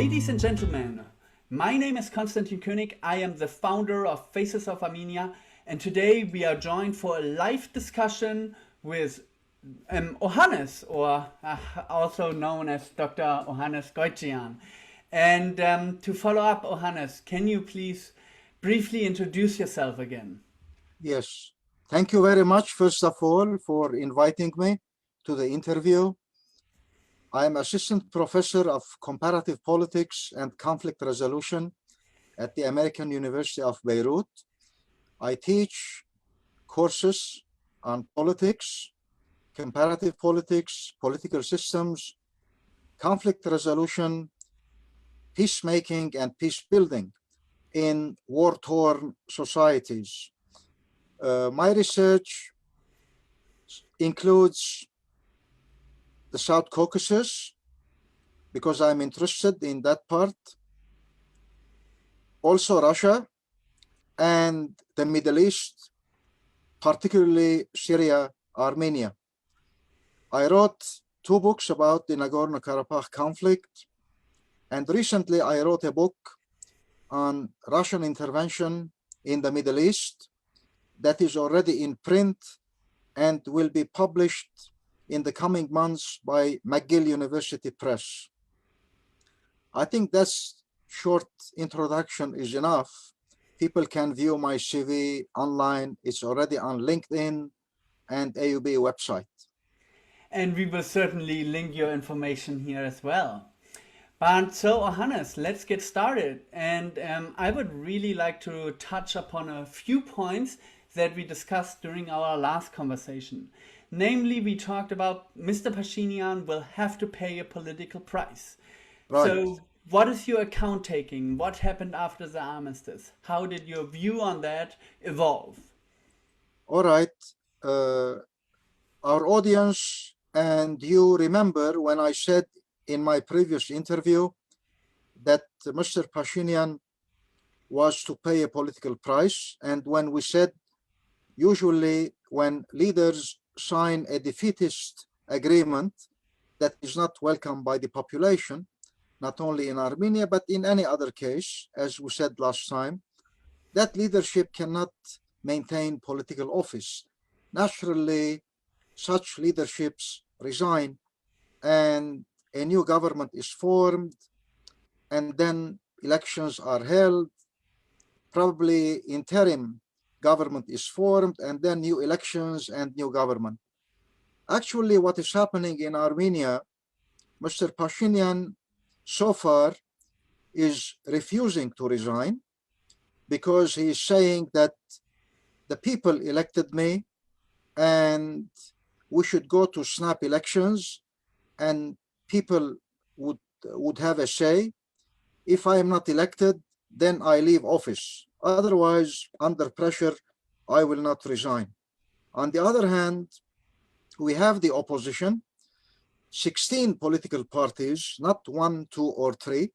Ladies and gentlemen, my name is Konstantin König. I am the founder of Faces of Armenia, and today we are joined for a live discussion with Ohannes, or also known as Dr. Ohannes Geukjian. And to follow up, Ohannes, can you please briefly introduce yourself again? Yes, thank you very much, first of all, for inviting me to the interview. I am Assistant Professor of Comparative Politics and Conflict Resolution at the American University of Beirut. I teach courses on politics, comparative politics, political systems, conflict resolution, peacemaking, and peace building in war-torn societies. My research includes the South Caucasus, because I'm interested in that part, also Russia, and the Middle East, particularly Syria, Armenia. I wrote 2 books about the Nagorno-Karabakh conflict, and recently I wrote a book on Russian intervention in the Middle East that is already in print and will be published in the coming months by McGill University Press. I think that's short introduction is enough. People can view my CV online. It's already on LinkedIn and AUB website. And we will certainly link your information here as well. But so, Ohannes, let's get started. And I would really like to touch upon a few points that we discussed during our last conversation. Namely, we talked about Mr. Pashinyan will have to pay a political price. Right. So what is your account taking? What happened after the armistice? How did your view on that evolve? All right. Our audience and you remember when I said in my previous interview that Mr. Pashinyan was to pay a political price. And when we said usually when leaders sign a defeatist agreement that is not welcomed by the population, not only in Armenia, but in any other case, as we said last time, that leadership cannot maintain political office. Naturally, such leaderships resign and a new government is formed, and then elections are held, probably interim government is formed, and then new elections and new government. Actually, what is happening in Armenia, Mr. Pashinyan so far is refusing to resign because he is saying that the people elected me and we should go to snap elections and people would have a say. If I am not elected, then I leave office. Otherwise, under pressure, I will not resign. On the other hand, we have the opposition, 16 political parties, not 1, 2, or 3,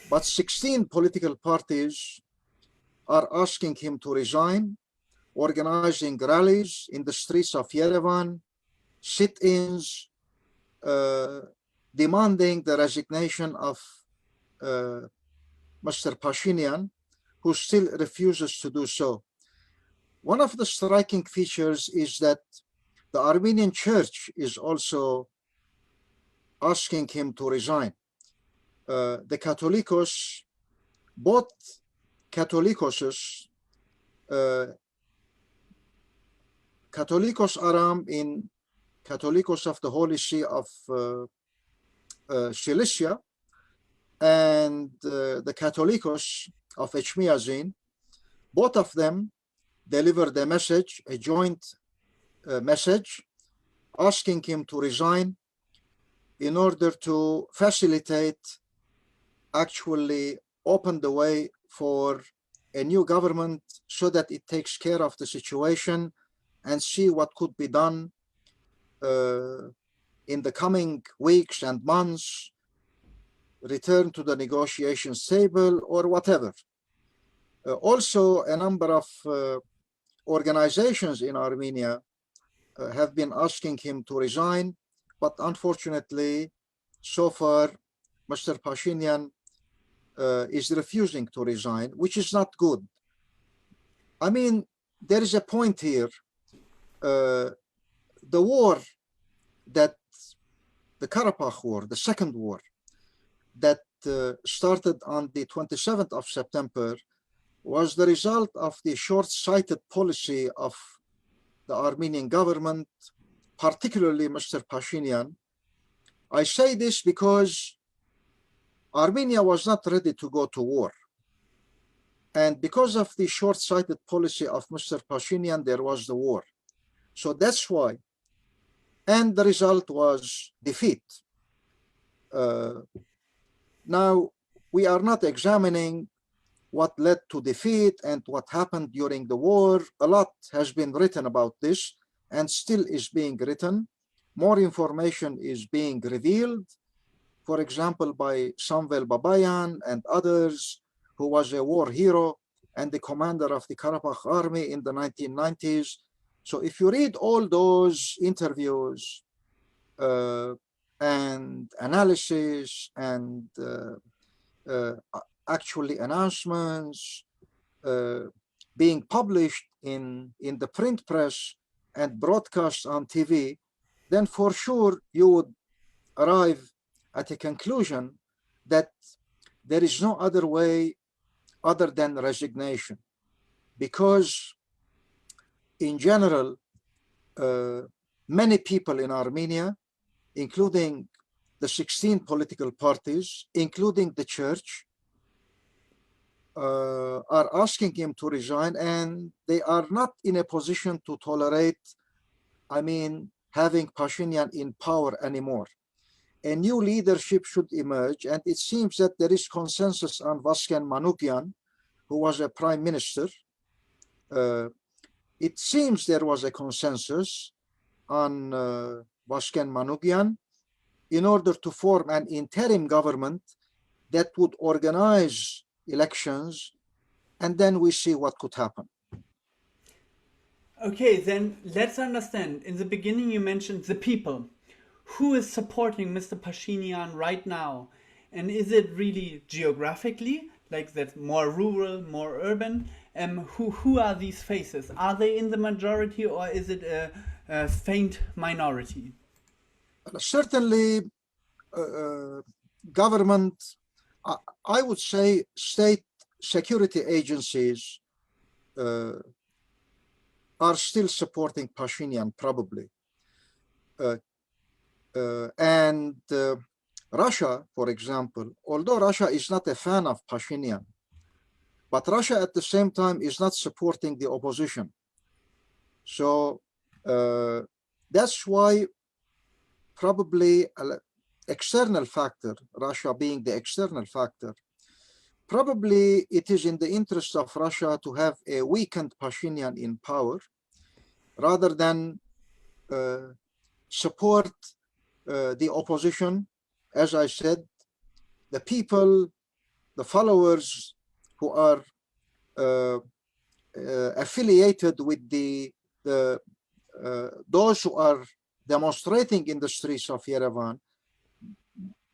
but 16 political parties are asking him to resign, organizing rallies in the streets of Yerevan, sit-ins, demanding the resignation of Mr. Pashinyan, who still refuses to do so. One of the striking features is that the Armenian church is also asking him to resign. The Catholicos, both Catholicos, Catholicos Aram in Catholicos of the Holy See of Cilicia, and the Catholicos of Echmiadzin, both of them delivered a message, a joint message, asking him to resign in order to facilitate, actually open the way for a new government so that it takes care of the situation and see what could be done in the coming weeks and months, return to the negotiations table or whatever. Also, a number of organizations in Armenia have been asking him to resign, but unfortunately, so far, Mr. Pashinyan is refusing to resign, which is not good. I mean, there is a point here. The war that the Karabakh war, the second war that started on the 27th of September was the result of the short-sighted policy of the Armenian government, particularly Mr. Pashinyan. I say this because Armenia was not ready to go to war. And because of the short-sighted policy of Mr. Pashinyan, there was the war. So that's why. And the result was defeat. Now, we are not examining what led to defeat and what happened during the war. A lot has been written about this and still is being written. More information is being revealed, for example, by Samvel Babayan and others, who was a war hero and the commander of the Karabakh army in the 1990s. So if you read all those interviews and analysis and actually announcements being published in the print press and broadcast on TV, then for sure you would arrive at a conclusion that there is no other way other than resignation. Because in general, many people in Armenia, including the 16 political parties, including the church, are asking him to resign, and they are not in a position to tolerate, I mean, having Pashinyan in power anymore. A new leadership should emerge, and it seems that there is consensus on Vasken Manukyan, who was a prime minister. It seems there was a consensus on Vasken Manukyan in order to form an interim government that would organize elections, and then we see what could happen. Okay, then let's understand. In the beginning, you mentioned the people. Who is supporting Mr. Pashinyan right now? And is it really geographically, like that more rural, more urban? Who are these faces? Are they in the majority, or is it a faint minority? Certainly, government, I would say state security agencies are still supporting Pashinyan, probably. And Russia, for example, although Russia is not a fan of Pashinyan, but Russia at the same time is not supporting the opposition. So that's why probably an external factor, Russia being the external factor, probably it is in the interest of Russia to have a weakened Pashinyan in power rather than support the opposition. As I said, the people, the followers who are affiliated with those who are demonstrating in the streets of Yerevan,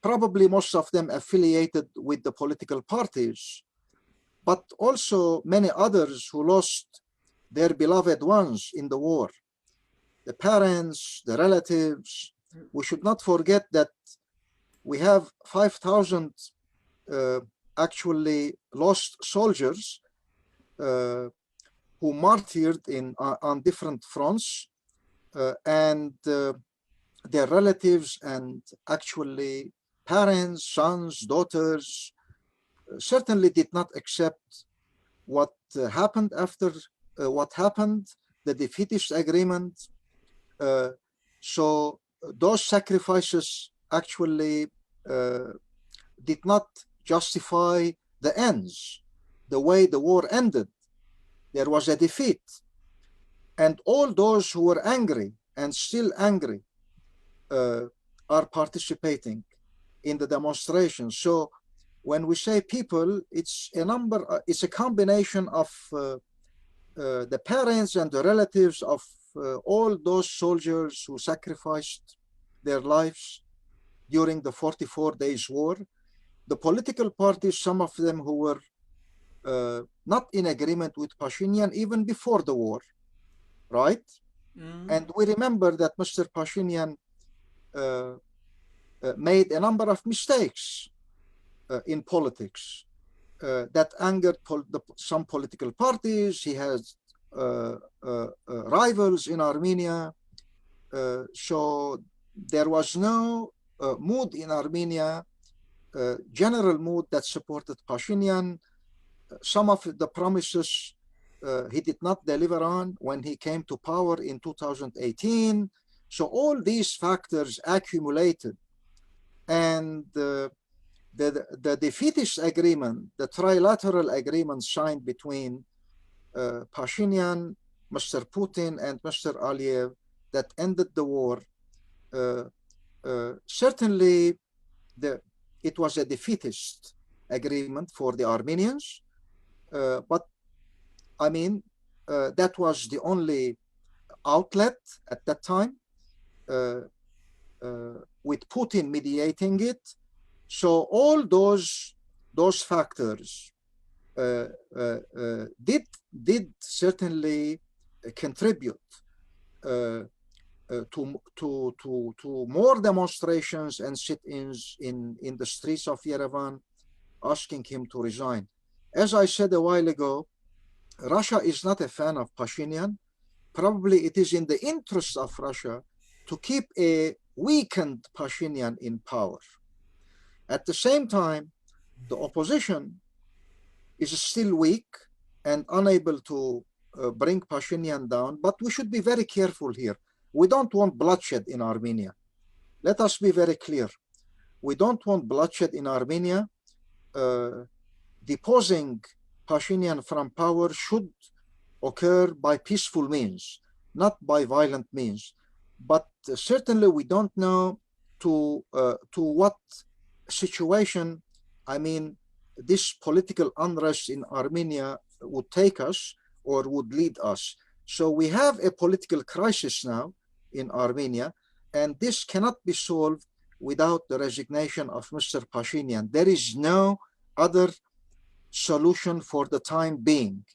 probably most of them affiliated with the political parties, but also many others who lost their beloved ones in the war. The parents, the relatives. We should not forget that we have 5,000 actually lost soldiers who martyred on different fronts, and their relatives and actually parents, sons, daughters certainly did not accept what happened after the defeatist agreement. So those sacrifices actually did not justify the ends, the way the war ended. There was a defeat. And all those who were angry and still angry are participating in the demonstrations. So when we say people, it's a combination of the parents and the relatives of all those soldiers who sacrificed their lives during the 44 days war. the political parties, some of them who were not in agreement with Pashinyan even before the war, right? And we remember that Mr. Pashinyan made a number of mistakes in politics that angered some political parties. He has rivals in Armenia. So there was no mood in Armenia, general mood that supported Pashinyan. Some of the promises he did not deliver on when he came to power in 2018. So all these factors accumulated, and the defeatist agreement, the trilateral agreement signed between Pashinyan, Mr. Putin, and Mr. Aliyev that ended the war, certainly it was a defeatist agreement for the Armenians, but I mean, that was the only outlet at that time, with Putin mediating it. So all those factors did certainly contribute to more demonstrations and sit-ins in the streets of Yerevan, asking him to resign. As I said a while ago, Russia is not a fan of Pashinyan. Probably it is in the interest of Russia to keep a weakened Pashinyan in power. At the same time, the opposition is still weak and unable to bring Pashinyan down, but we should be very careful here. We don't want bloodshed in Armenia. Let us be very clear. We don't want bloodshed in Armenia. Deposing Pashinyan from power should occur by peaceful means, not by violent means. But certainly we don't know to what situation, I mean, this political unrest in Armenia would take us or would lead us. So we have a political crisis now in Armenia, and this cannot be solved without the resignation of Mr. Pashinyan. There is no other solution for the time being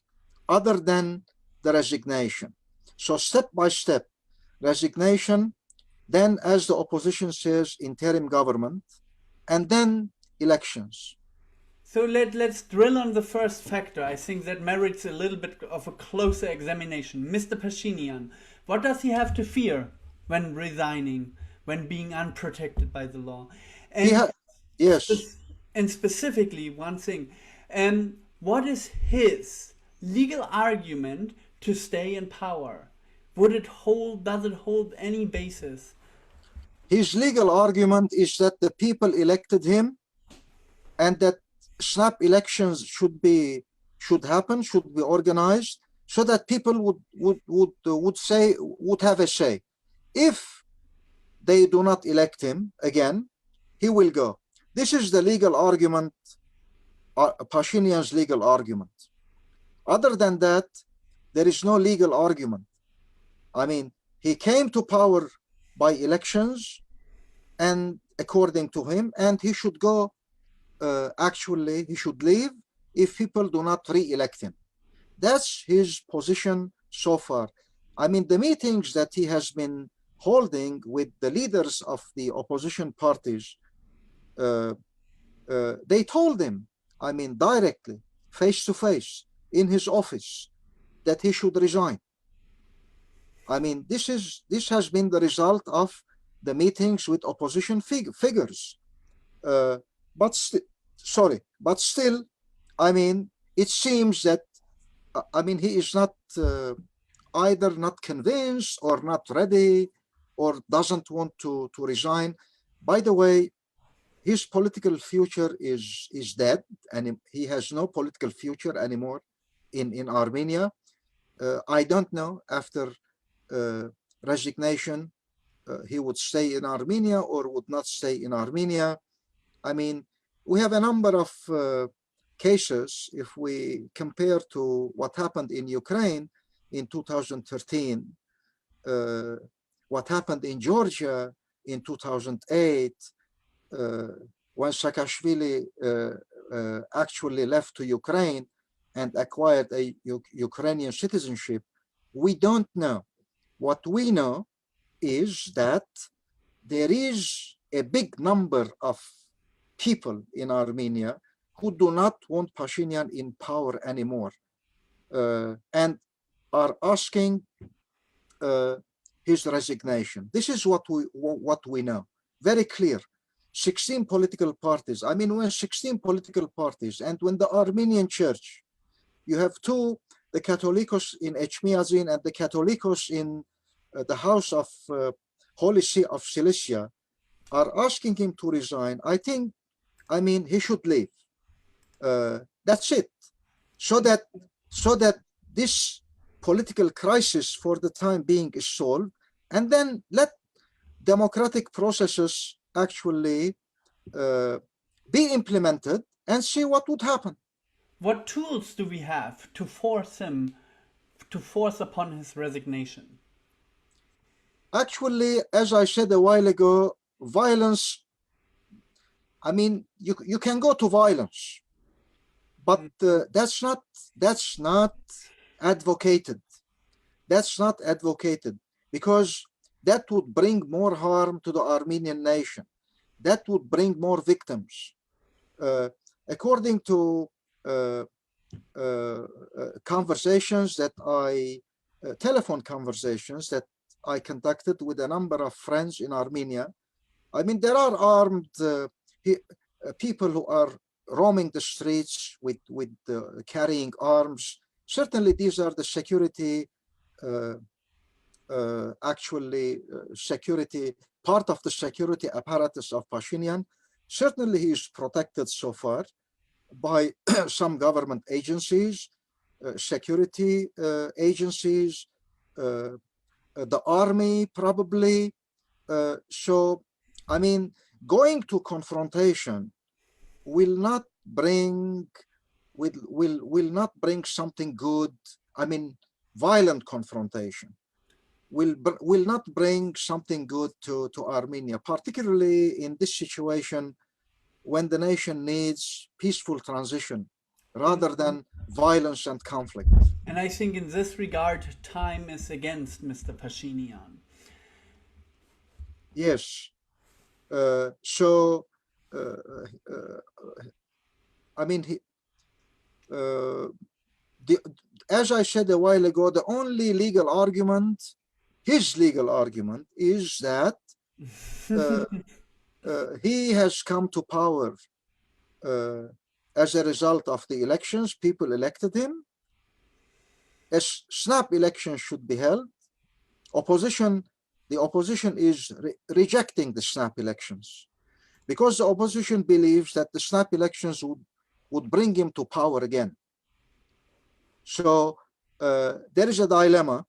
other than the resignation. So step by step, resignation, then, as the opposition says, interim government, and then elections. So let's drill on the first factor. I think that merits a little bit of a closer examination. Mr. Pashinyan, what does he have to fear when resigning, when being unprotected by the law? And yes. And specifically, one thing, what is his legal argument to stay in power? Does it hold any basis? His legal argument is that the people elected him, and that snap elections should be organized, so that people would have a say. If they do not elect him again, he will go. This is the legal argument, Pashinyan's legal argument. Other than that, there is no legal argument. I mean, he came to power by elections, and according to him, and he should go. Actually, he should leave if people do not re-elect him. That's his position so far. I mean, the meetings that he has been holding with the leaders of the opposition parties, they told him, I mean, directly, face to face, in his office, that he should resign. I mean, this has been the result of the meetings with opposition figures. But still, I mean, it seems that, I mean, he is not either not convinced or not ready or doesn't want to resign. By the way, his political future is dead, and he has no political future anymore in Armenia. I don't know, after resignation, he would stay in Armenia or would not stay in Armenia. I mean, we have a number of cases. If we compare to what happened in Ukraine in 2013, what happened in Georgia in 2008, when Saakashvili actually left to Ukraine and acquired a Ukrainian citizenship, we don't know. What we know is that there is a big number of people in Armenia who do not want Pashinyan in power anymore, and are asking his resignation. This is what we know. Very clear. 16 political parties. I mean, when 16 political parties, and when the Armenian church, you have two, the Catholicos in Echmiadzin and the Catholicos in the House of Holy See of Cilicia, are asking him to resign. I mean, he should leave. That's it. So that this political crisis for the time being is solved, and then let democratic processes actually be implemented and see what would happen. What tools do we have to force upon his resignation? Actually, as I said a while ago, violence, I mean, you can go to violence, but that's not advocated. That's not advocated, because that would bring more harm to the Armenian nation. That would bring more victims. According to conversations that telephone conversations that I conducted with a number of friends in Armenia, I mean, there are armed people who are roaming the streets with carrying arms. Certainly, these are the security, part of the security apparatus of Pashinyan. Certainly, he is protected so far by some government agencies, security agencies, the army probably. So, I mean, going to confrontation will not bring something good. I mean, violent confrontation will not bring something good to Armenia, particularly in this situation when the nation needs peaceful transition rather than violence and conflict. And I think in this regard, time is against Mr. Pashinyan. Yes. I mean, as I said a while ago, the only legal argument, his legal argument, is that he has come to power as a result of the elections. People elected him. A snap election should be held. The opposition is rejecting the snap elections because the opposition believes that the snap elections would bring him to power again. So there is a dilemma,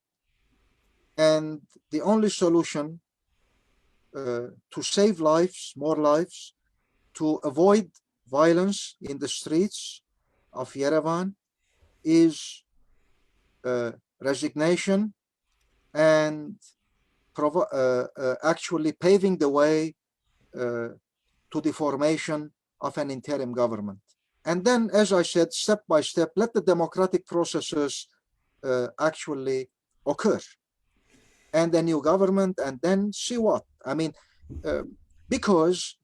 and the only solution to save lives, more lives, to avoid violence in the streets of Yerevan is resignation and actually paving the way to the formation of an interim government. And then, as I said, step by step, let the democratic processes actually occur. And a new government, and then see what. I mean, because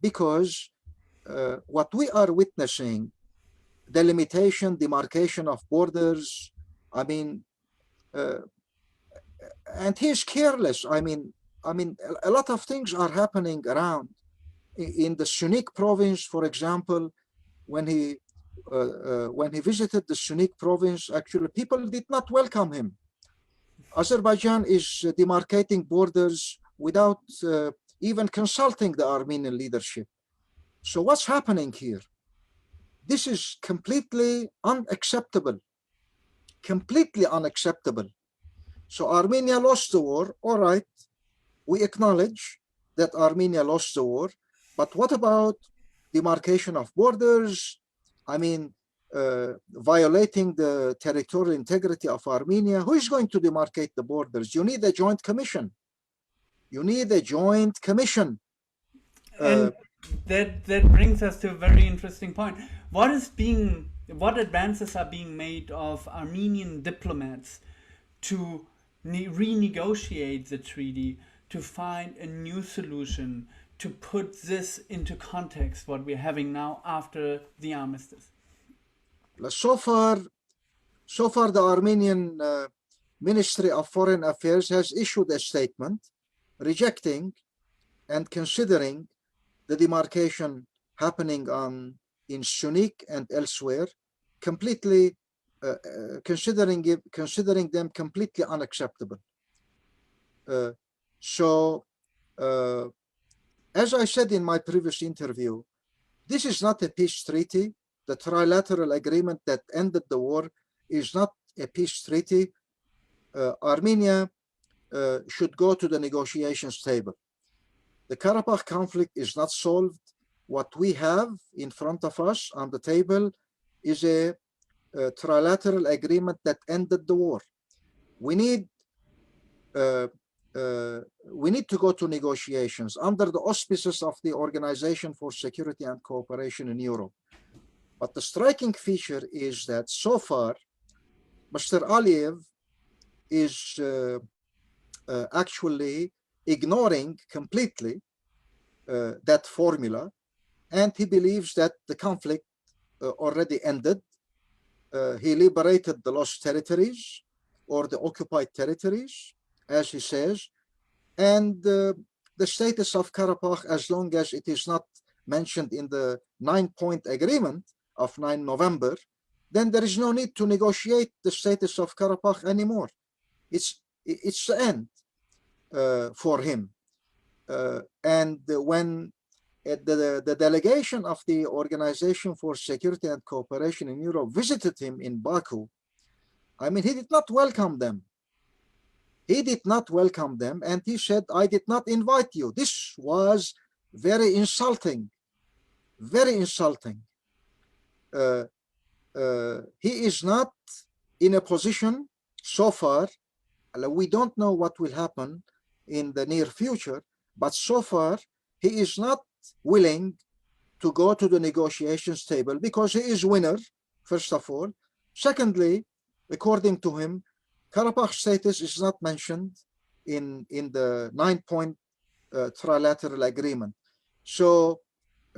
what we are witnessing, the demarcation of borders, I mean, and he's careless. I mean, a lot of things are happening around. In the Sunik province, for example, when he visited the Sunik province, actually people did not welcome him. Azerbaijan is demarcating borders without even consulting the Armenian leadership. So what's happening here? This is completely unacceptable. Completely unacceptable. So Armenia lost the war. All right, we acknowledge that Armenia lost the war. But what about demarcation of borders? I mean, violating the territorial integrity of Armenia. Who is going to demarcate the borders? You need a joint commission. You need a joint commission. And that brings us to a very interesting point. What advances are being made of Armenian diplomats to renegotiate the treaty, to find a new solution, to put this into context, what we're having now after the armistice? So far, the Armenian Ministry of Foreign Affairs has issued a statement rejecting and considering the demarcation happening in Sunik and elsewhere, completely considering them completely unacceptable. As I said in my previous interview, this is not a peace treaty. The trilateral agreement that ended the war is not a peace treaty. Armenia should go to the negotiations table. The Karabakh conflict is not solved. What we have in front of us on the table is a trilateral agreement that ended the war. We need to go to negotiations under the auspices of the Organization for Security and Cooperation in Europe. But the striking feature is that so far, Mr. Aliyev is actually ignoring completely that formula, and he believes that the conflict already ended. He liberated the lost territories or the occupied territories, as he says, and the status of Karabakh, as long as it is not mentioned in the 9-point agreement of 9 November, then there is no need to negotiate the status of Karabakh anymore. It's the end for him. And when the delegation of the Organization for Security and Cooperation in Europe visited him in Baku, I mean, he did not welcome them. He did not welcome them, and he said, I did not invite you. This was very insulting, very insulting. He is not in a position so far. We don't know what will happen in the near future, but so far he is not willing to go to the negotiations table because he is winner, first of all. Secondly, according to him, Karabakh status is not mentioned in the 9-point trilateral agreement. So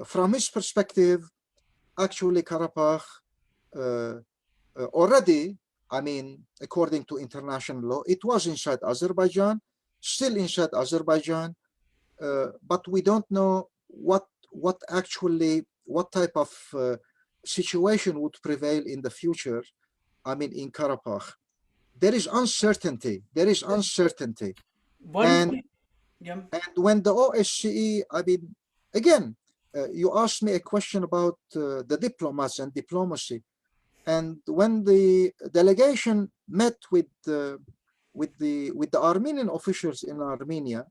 from his perspective, actually Karabakh already, I mean, according to international law, it was inside Azerbaijan, still inside Azerbaijan, but we don't know what type of situation would prevail in the future, I mean, in Karabakh. There is uncertainty. There is uncertainty. And when the OSCE, I mean, again, you asked me a question about the diplomats and diplomacy. And when the delegation met with the Armenian officials in Armenia,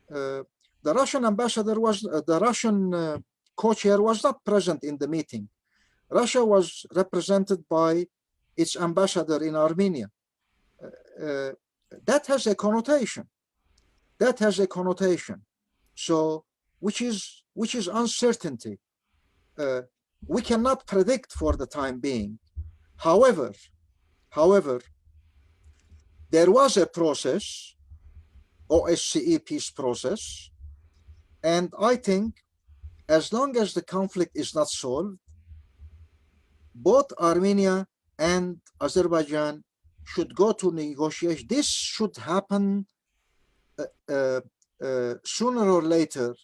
the Russian ambassador was, the Russian co-chair was not present in the meeting. Russia was represented by its ambassador in Armenia. That has a connotation. That has a connotation. So, which is uncertainty. We cannot predict for the time being. However, there was a process, OSCE peace process, and I think as long as the conflict is not solved, both Armenia and Azerbaijan should go to negotiation. This should happen sooner or later,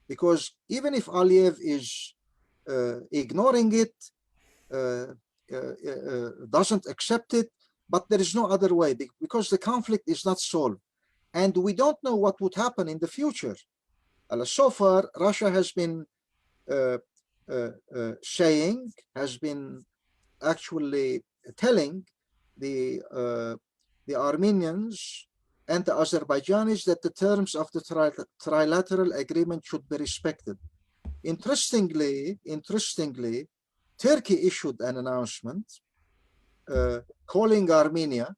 because even if Aliyev is ignoring it, doesn't accept it, but there is no other way, because the conflict is not solved. And we don't know what would happen in the future. So far, Russia has been actually telling the Armenians and the Azerbaijanis that the terms of the trilateral agreement should be respected. Interestingly, Turkey issued an announcement calling Armenia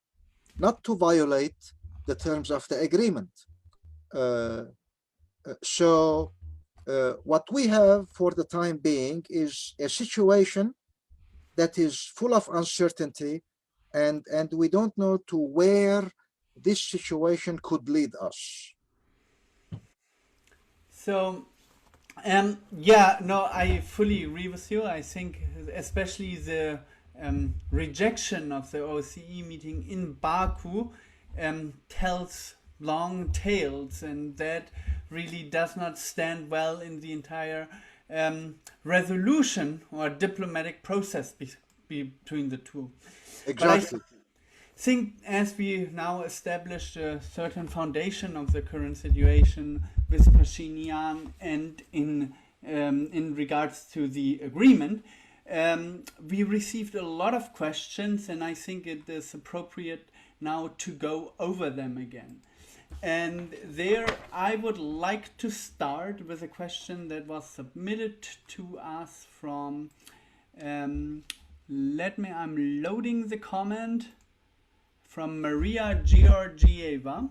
not to violate the terms of the agreement. So what we have for the time being is a situation that is full of uncertainty, and we don't know to where this situation could lead us. So, yeah, no, I fully agree with you. I think especially the rejection of the OSCE meeting in Baku tells long tales, and that really does not stand well in the entire resolution or diplomatic process between the two. Exactly. But I think as we now established a certain foundation of the current situation with Pashinyan and in regards to the agreement, we received a lot of questions, and I think it is appropriate now to go over them again. And there I would like to start with a question that was submitted to us from, I'm loading the comment, from Maria Georgieva.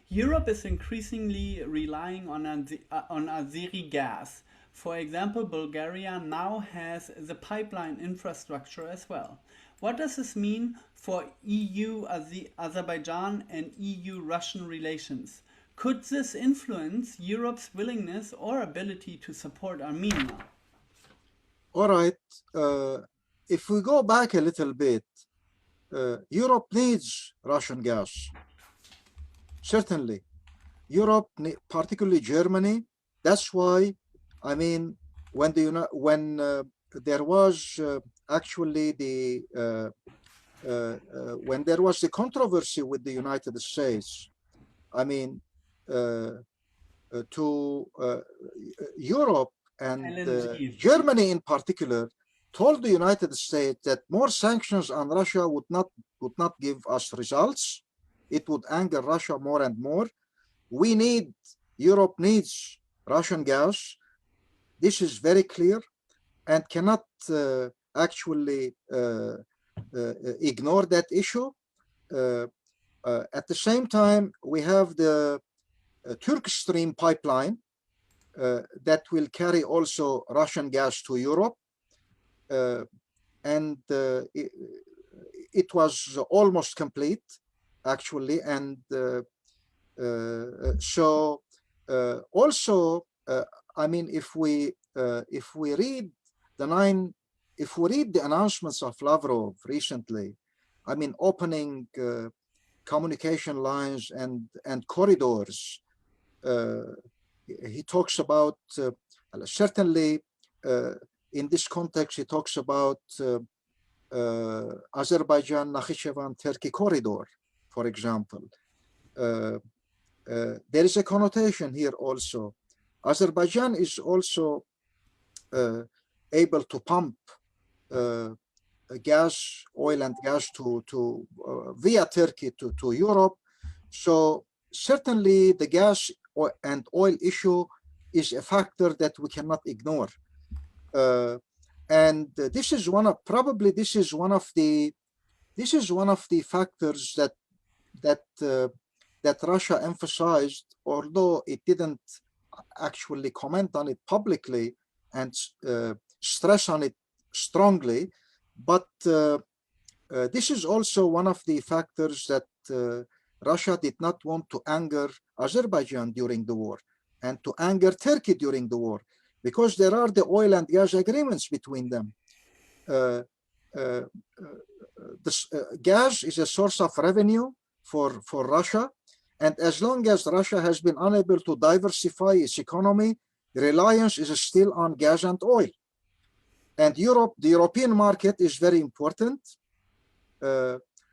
Europe is increasingly relying on Azeri gas. For example, Bulgaria now has the pipeline infrastructure as well. What does this mean for EU-Azerbaijan and EU-Russian relations? Could this influence Europe's willingness or ability to support Armenia? All right. If we go back a little bit, Europe needs Russian gas. Certainly. Europe, particularly Germany. That's why, I mean, when there was actually when there was the controversy with the United States, I mean, to Europe and Germany in particular told the United States that more sanctions on Russia would not give us results. It would anger Russia more and more. Europe needs Russian gas. This is very clear and cannot actually ignore that issue. At the same time, we have the Turk Stream pipeline that will carry also Russian gas to Europe. And it was almost complete, actually. And so also, I mean, if we read the announcements of Lavrov recently, I mean, opening communication lines and corridors, he talks about certainly in this context, he talks about Azerbaijan, Nakhichevan, Turkey corridor, for example. There is a connotation here also. Azerbaijan is also able to pump gas, oil and gas to via Turkey to Europe. So certainly the gas and oil issue is a factor that we cannot ignore. And this is one of the factors that Russia emphasized, although it didn't actually comment on it publicly and stress on it strongly. But this is also one of the factors that Russia did not want to anger Azerbaijan during the war and to anger Turkey during the war, because there are the oil and gas agreements between them. Gas is a source of revenue for Russia. And as long as Russia has been unable to diversify its economy, reliance is still on gas and oil. And the European market is very important.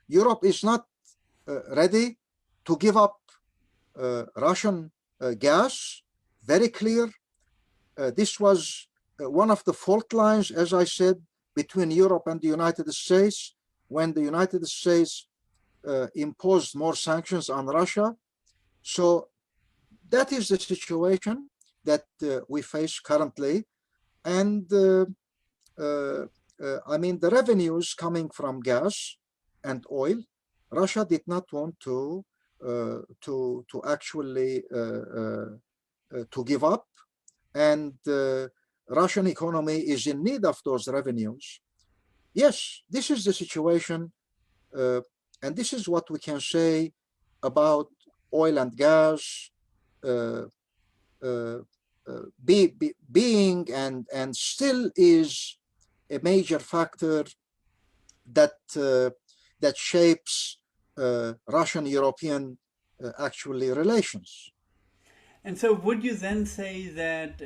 Europe is not ready to give up Russian gas. Very clear. This was one of the fault lines, as I said, between Europe and the United States, when the United States imposed more sanctions on Russia. So that is the situation that we face currently. And I mean, the revenues coming from gas and oil, Russia did not want to actually to give up. and Russian economy is in need of those revenues. Yes, this is the situation, and this is what we can say about oil and gas being and still is a major factor that that shapes Russian-European actually relations. And so would you then say that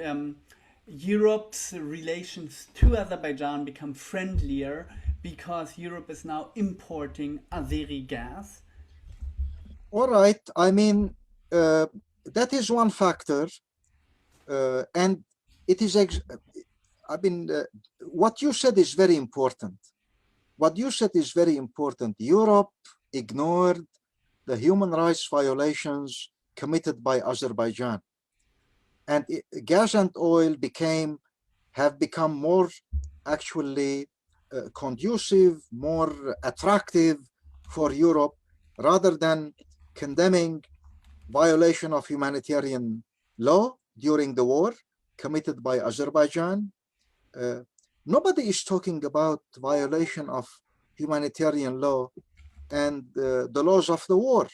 Europe's relations to Azerbaijan become friendlier because Europe is now importing Azeri gas? All right, I mean, that is one factor, and it is, I mean, what you said is very important. What you said is very important. Europe ignored the human rights violations committed by Azerbaijan. And gas and oil have become more actually conducive, more attractive for Europe, rather than condemning violation of humanitarian law during the war committed by Azerbaijan. Nobody is talking about violation of humanitarian law and the laws of the war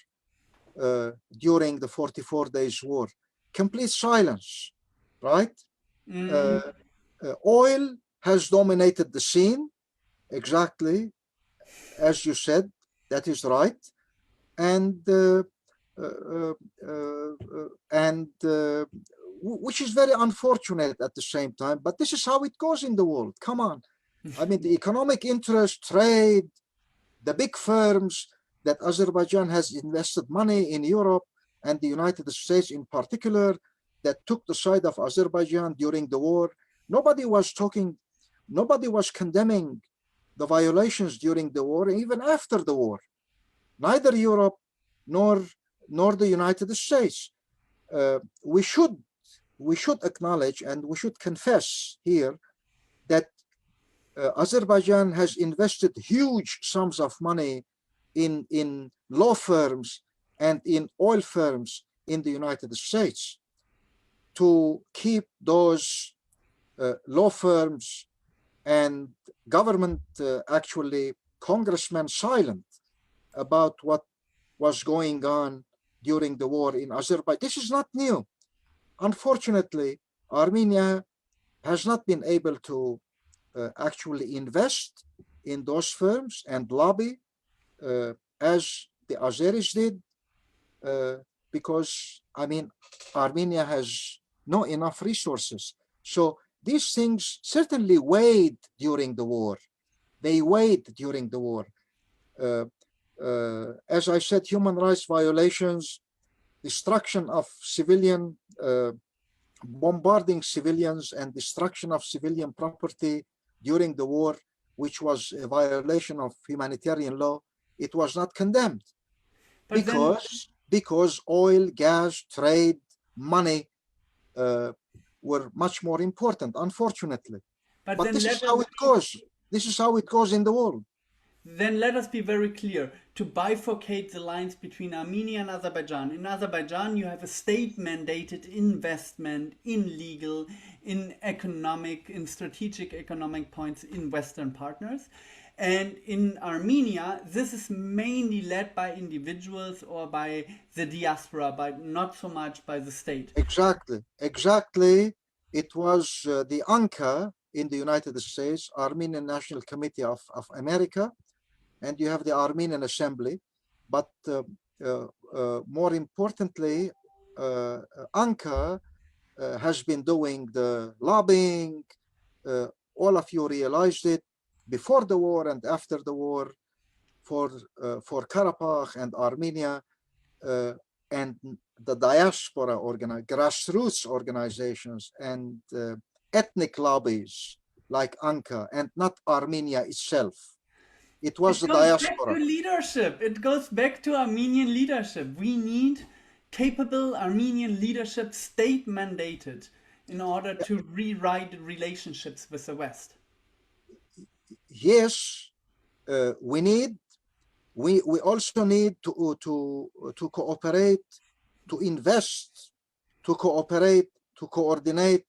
during the 44 days war. Complete silence, right? Oil has dominated the scene, exactly as you said, that is right. And which is very unfortunate at the same time, but this is how it goes in the world. Come on. I mean, the economic interest, trade, the big firms that Azerbaijan has invested money in Europe and the United States in particular, that took the side of Azerbaijan during the war. Nobody was condemning the violations during the war, even after the war. Neither Europe nor the United States. We should acknowledge and we should confess here that Azerbaijan has invested huge sums of money in law firms and in oil firms in the United States to keep those law firms and government actually congressmen silent about what was going on during the war in Azerbaijan. This is not new. Unfortunately, Armenia has not been able to actually invest in those firms and lobby as the Azeris did, because, I mean, Armenia has not enough resources. So these things certainly weighed during the war. They weighed during the war. As I said, human rights violations, destruction of civilian, bombarding civilians and destruction of civilian property during the war, which was a violation of humanitarian law, it was not condemned. But because oil, gas, trade, money were much more important, unfortunately. But this is how it goes. This is how it goes in the world. Then let us be very clear to bifurcate the lines between Armenia and Azerbaijan. In Azerbaijan, you have a state-mandated investment in legal, in economic, in strategic economic points in Western partners. And in Armenia, this is mainly led by individuals or by the diaspora, but not so much by the state. Exactly. Exactly. It was the ANCA in the United States, Armenian National Committee of America, and you have the Armenian Assembly. But more importantly, ANCA has been doing the lobbying. All of you realized it before the war and after the war for Karabakh and Armenia, and the diaspora grassroots organizations and ethnic lobbies like ANCA, and not Armenia itself. It was the diaspora. Back to leadership. It goes back to Armenian leadership. We need capable Armenian leadership, state mandated, in order to rewrite relationships with the West. Yes, we also need to cooperate, to invest, to cooperate, to coordinate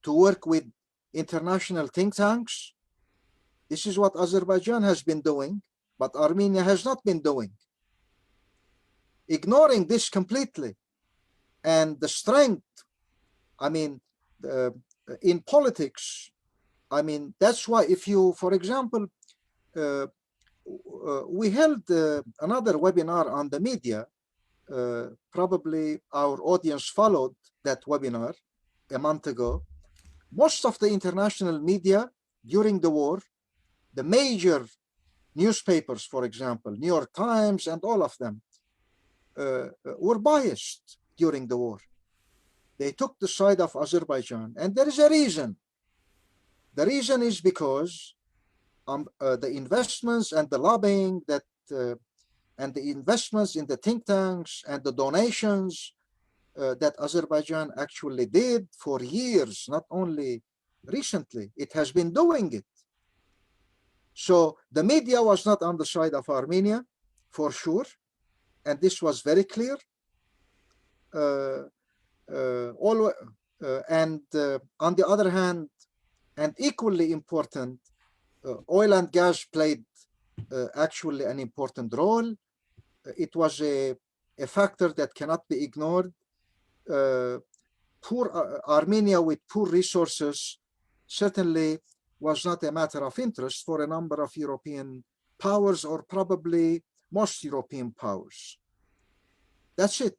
to work with international think tanks. This is what Azerbaijan has been doing, but Armenia has not been doing. Ignoring this completely. And the strength, I mean, in politics, I mean, that's why if you, for example, we held another webinar on the media. Probably our audience followed that webinar a month ago. Most of the international media during the war, the major newspapers, for example, New York Times and all of them, were biased during the war. They took the side of Azerbaijan, and there is a reason. The reason is because the investments and the lobbying that and the investments in the think tanks and the donations that Azerbaijan actually did for years, not only recently, it has been doing it. So the media was not on the side of Armenia, for sure, and this was very clear. And on the other hand, and equally important, oil and gas played actually an important role. It was a factor that cannot be ignored. Poor Armenia with poor resources certainly was not a matter of interest for a number of European powers, or probably most European powers. That's it.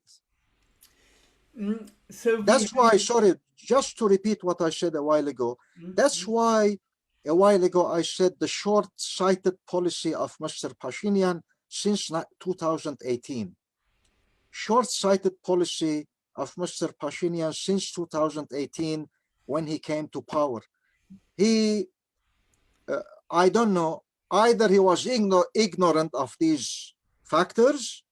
So that's why, sorry, just to repeat what I said a while ago, that's why a while ago I said the short-sighted policy of Mr. Pashinyan since 2018. Short-sighted policy of Mr. Pashinyan since 2018 when he came to power. He, I don't know, either he was ignorant of these factors,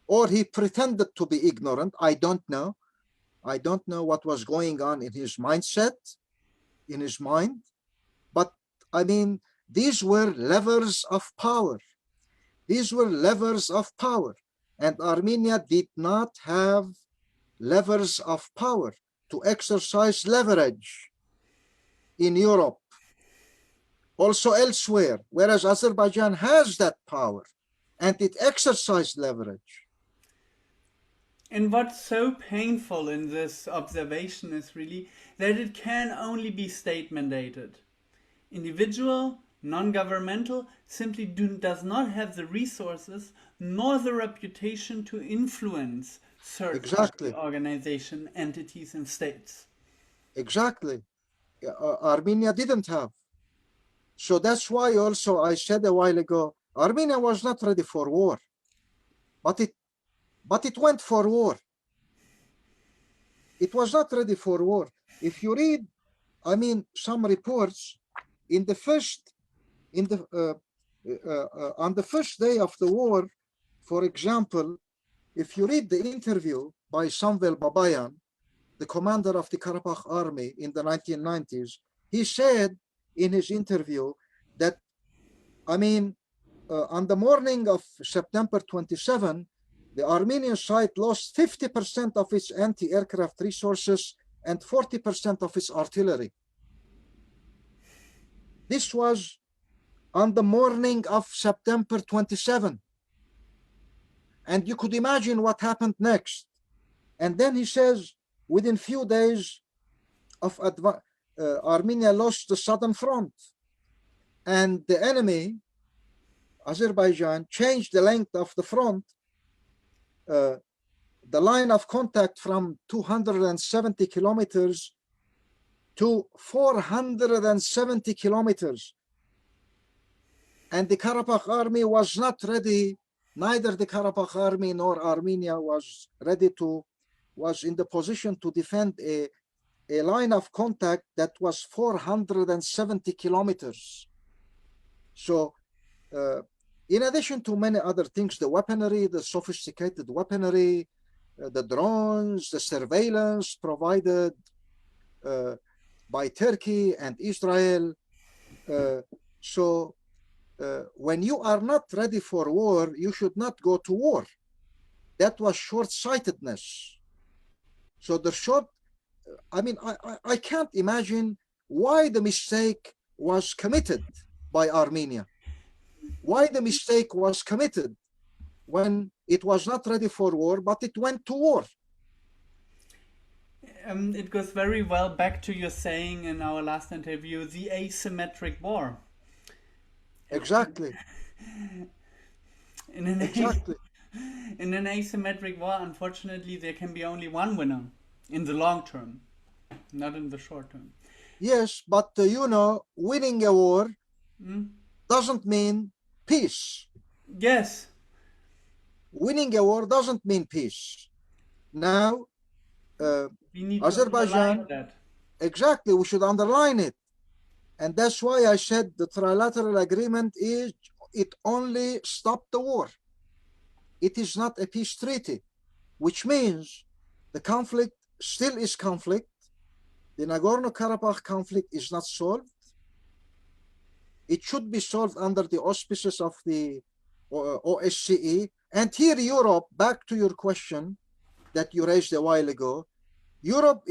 or he pretended to be ignorant. I don't know. I don't know what was going on in his mindset, in his mind. But I mean, these were levers of power. These were levers of power. And Armenia did not have levers of power to exercise leverage in Europe, also elsewhere, whereas Azerbaijan has that power and it exercised leverage. And what's so painful in this observation is really that it can only be state mandated. Individual, non-governmental, simply does not have the resources nor the reputation to influence certain organization, entities, and states. Exactly. Armenia didn't have. So that's why also I said a while ago, Armenia was not ready for war, but it went for war. It was not ready for war. If you read, I mean, some reports on the first day of the war, for example, if you read the interview by Samvel Babayan, the commander of the Karabakh army in the 1990s, he said in his interview that, I mean, on the morning of September 27, the Armenian side lost 50% of its anti-aircraft resources and 40% of its artillery. This was on the morning of September 27. And you could imagine what happened next. And then he says, within few days of Armenia lost the southern front. And the enemy, Azerbaijan, changed the length of the front, the line of contact from 270 kilometers to 470 kilometers. And the Karabakh army was not ready, neither the Karabakh army nor Armenia was in the position to defend a line of contact that was 470 kilometers. So, in addition to many other things, the weaponry, the sophisticated weaponry, the drones, the surveillance provided by Turkey and Israel. When you are not ready for war, you should not go to war. That was short-sightedness. So the I mean, I can't imagine why the mistake was committed by Armenia. Why the mistake was committed when it was not ready for war, but it went to war. It goes very well back to your saying in our last interview, the asymmetric war. Exactly. In an, Exactly. in an asymmetric war, unfortunately, there can be only one winner in the long term, not in the short term. Yes, but you know, winning a war Mm? doesn't mean peace. Yes, Winning a war doesn't mean peace. Now, we need to Azerbaijan, underline that. exactly, we should underline it. And that's why I said the trilateral agreement it only stopped the war. It is not a peace treaty, which means the conflict still is conflict. The Nagorno-Karabakh conflict is not solved. It should be solved under the auspices of the OSCE. And here Europe, back to your question that you raised a while ago, Europe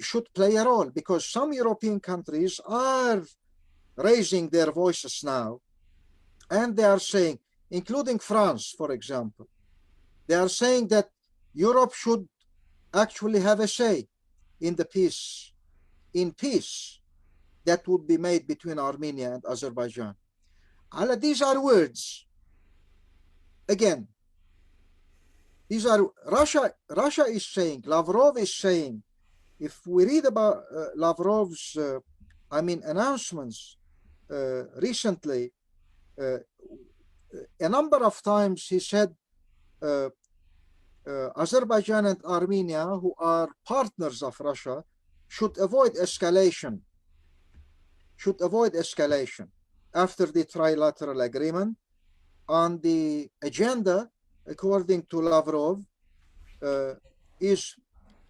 should play a role because some European countries are raising their voices now, and they are saying, including France, for example, they are saying that Europe should actually have a say in the peace that would be made between Armenia and Azerbaijan. These are words. Again, these are Russia is saying, Lavrov is saying, if we read about Lavrov's announcements recently, a number of times he said Azerbaijan and Armenia, who are partners of Russia, should avoid escalation after the trilateral agreement. On the agenda, according to Lavrov, is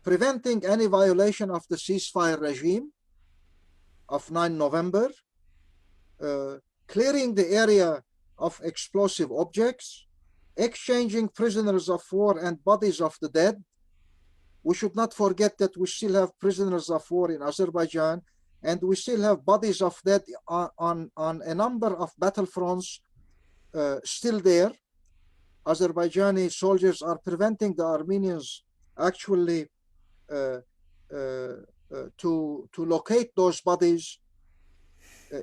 preventing any violation of the ceasefire regime of 9 November, clearing the area of explosive objects, exchanging prisoners of war and bodies of the dead. We should not forget that we still have prisoners of war in Azerbaijan, and we still have bodies of dead on a number of battlefronts still there. Azerbaijani soldiers are preventing the Armenians actually to locate those bodies,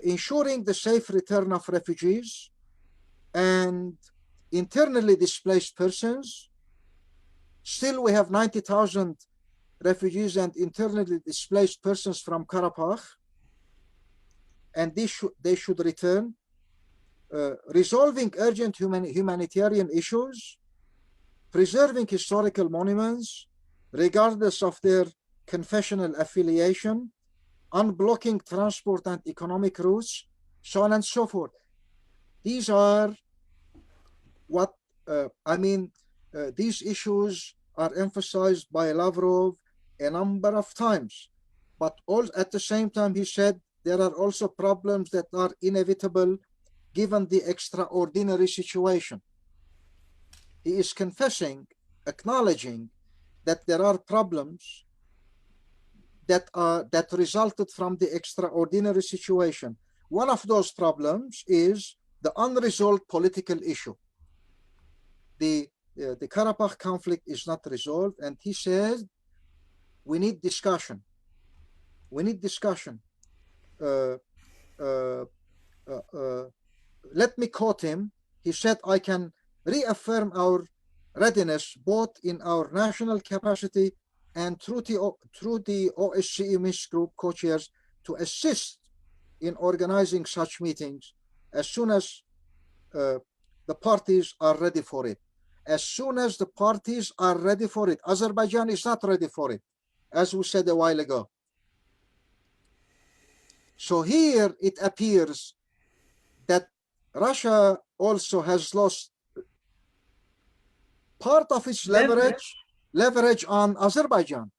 ensuring the safe return of refugees and internally displaced persons. Still, we have 90,000 refugees and internally displaced persons from Karabakh, and they should return. Resolving urgent humanitarian issues, preserving historical monuments, regardless of their confessional affiliation, unblocking transport and economic routes, so on and so forth. These are what these issues are emphasized by Lavrov a number of times, but all at the same time he said there are also problems that are inevitable given the extraordinary situation. He is confessing, acknowledging that there are problems that resulted from the extraordinary situation. One of those problems is the unresolved political issue. The Karabakh conflict is not resolved, and he says we need discussion. We need discussion. Let me quote him. He said, I can reaffirm our readiness both in our national capacity and through the OSCE Minsk Group co-chairs to assist in organizing such meetings as soon as the parties are ready for it. As soon as the parties are ready for it. Azerbaijan is not ready for it, as we said a while ago. So here it appears that Russia also has lost part of its leverage on Azerbaijan.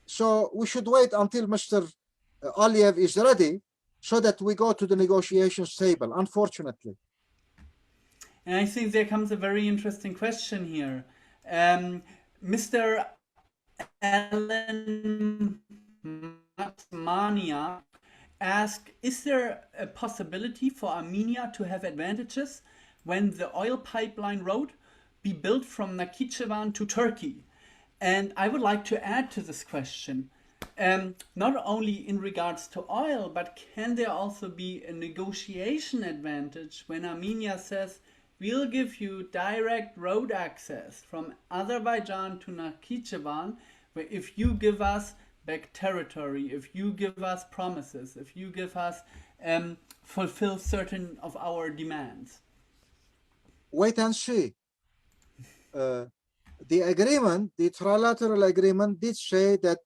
So we should wait until Mr. Aliyev is ready so that we go to the negotiations table, unfortunately. And I think there comes a very interesting question here. Mr. Alan Mania asked, is there a possibility for Armenia to have advantages when the oil pipeline road be built from Nakhchivan to Turkey? And I would like to add to this question, not only in regards to oil, but can there also be a negotiation advantage when Armenia says, we'll give you direct road access from Azerbaijan to Nakhchivan, where if you give us back territory, if you give us promises, if you give us fulfill certain of our demands? Wait and see. The agreement, the trilateral agreement, did say that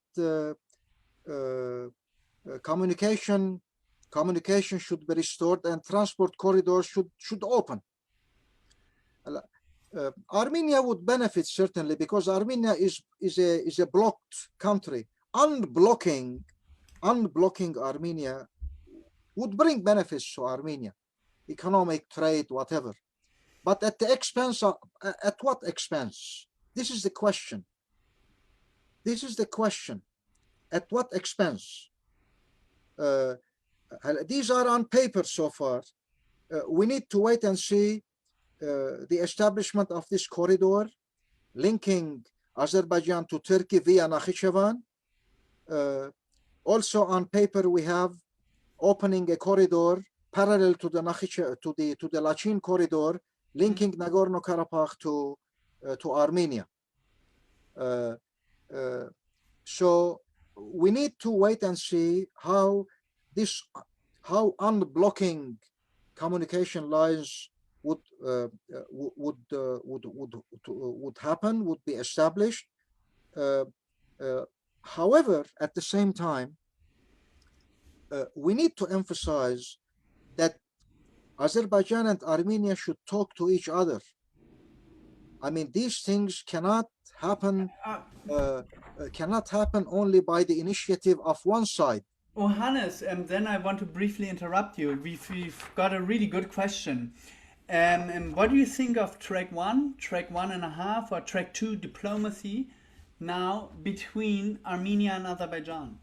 communication should be restored and transport corridors should open. Armenia would benefit certainly, because Armenia is a blocked country. Unblocking Armenia would bring benefits to Armenia, economic, trade, whatever. But at the expense of, at what expense? This is the question. This is the question. At what expense? These are on paper so far. We need to wait and see the establishment of this corridor linking Azerbaijan to Turkey via Nakhchivan. Also on paper, we have opening a corridor parallel to the Lachin corridor, linking Nagorno-Karabakh to Armenia. So we need to wait and see how unblocking communication lines would happen, would be established. However, at the same time, we need to emphasize that Azerbaijan and Armenia should talk to each other. I mean, these things cannot happen only by the initiative of one side. Ohannes, then I want to briefly interrupt you. We've got a really good question. What do you think of track 1.5, or track 2 diplomacy now between Armenia and Azerbaijan?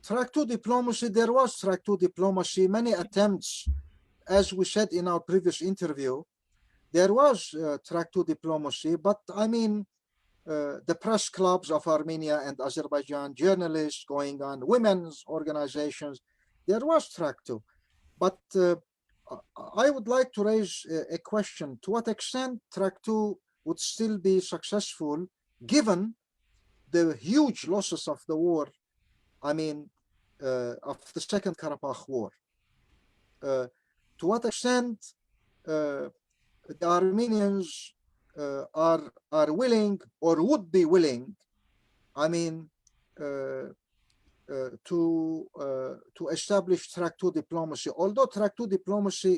Track 2 diplomacy, there was track 2 diplomacy, many attempts, as we said in our previous interview. There was track 2 diplomacy, but I mean, the press clubs of Armenia and Azerbaijan, journalists going on, women's organizations, there was track 2. But I would like to raise a question. To what extent track 2 would still be successful given the huge losses of the war, I mean, of the Second Karabakh War? To what extent the Armenians are willing or would be willing, I mean, to establish track 2 diplomacy, although track 2 diplomacy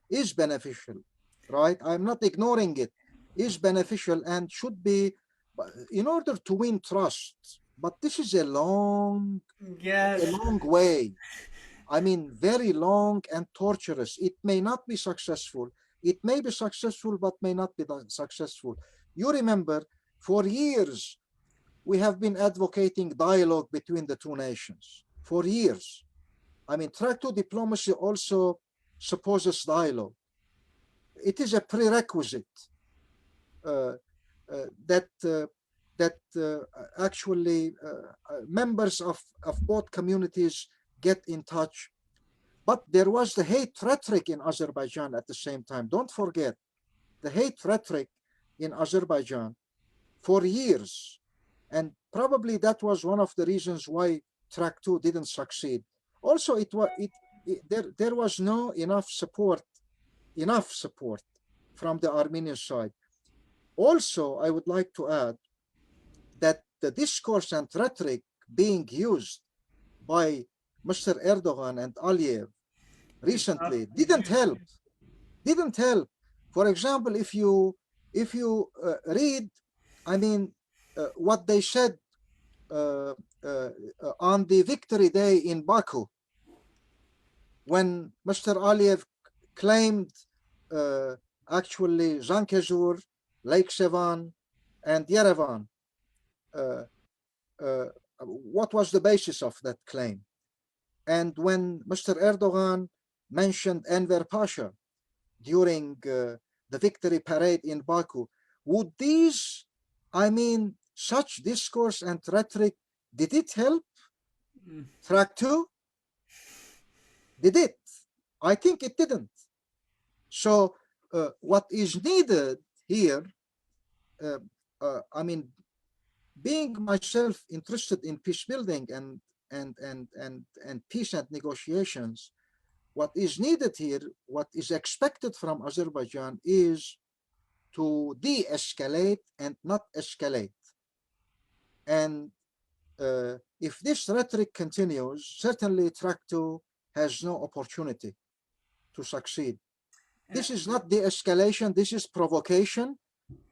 is beneficial, right? I'm not ignoring it, is beneficial and should be in order to win trust. But this is a long way. I mean, very long and torturous. It may not be successful. It may be successful, but may not be successful. You remember, for years, we have been advocating dialogue between the two nations. For years. I mean, track 2 diplomacy also supposes dialogue. It is a prerequisite that actually members of both communities get in touch. But there was the hate rhetoric in Azerbaijan at the same time. Don't forget the hate rhetoric in Azerbaijan for years. And probably that was one of the reasons why track 2 didn't succeed. Also, there was no enough support from the Armenian side. Also, I would like to add that the discourse and rhetoric being used by Mr. Erdogan and Aliyev recently didn't help. For example, if you read, I mean, what they said on the Victory Day in Baku, when Mr. Aliyev claimed actually Zangezur, Lake Sevan, and Yerevan. what was the basis of that claim? And when Mr. Erdogan mentioned Enver Pasha during the victory parade in Baku, would these, I mean, such discourse and rhetoric, did it help track 2? Did it? I think it didn't. So what is needed here, I mean, being myself interested in peace building and peace and negotiations, what is needed here, what is expected from Azerbaijan is to de-escalate and not escalate. And if this rhetoric continues, certainly track 2 has no opportunity to succeed. This is not de-escalation, this is provocation.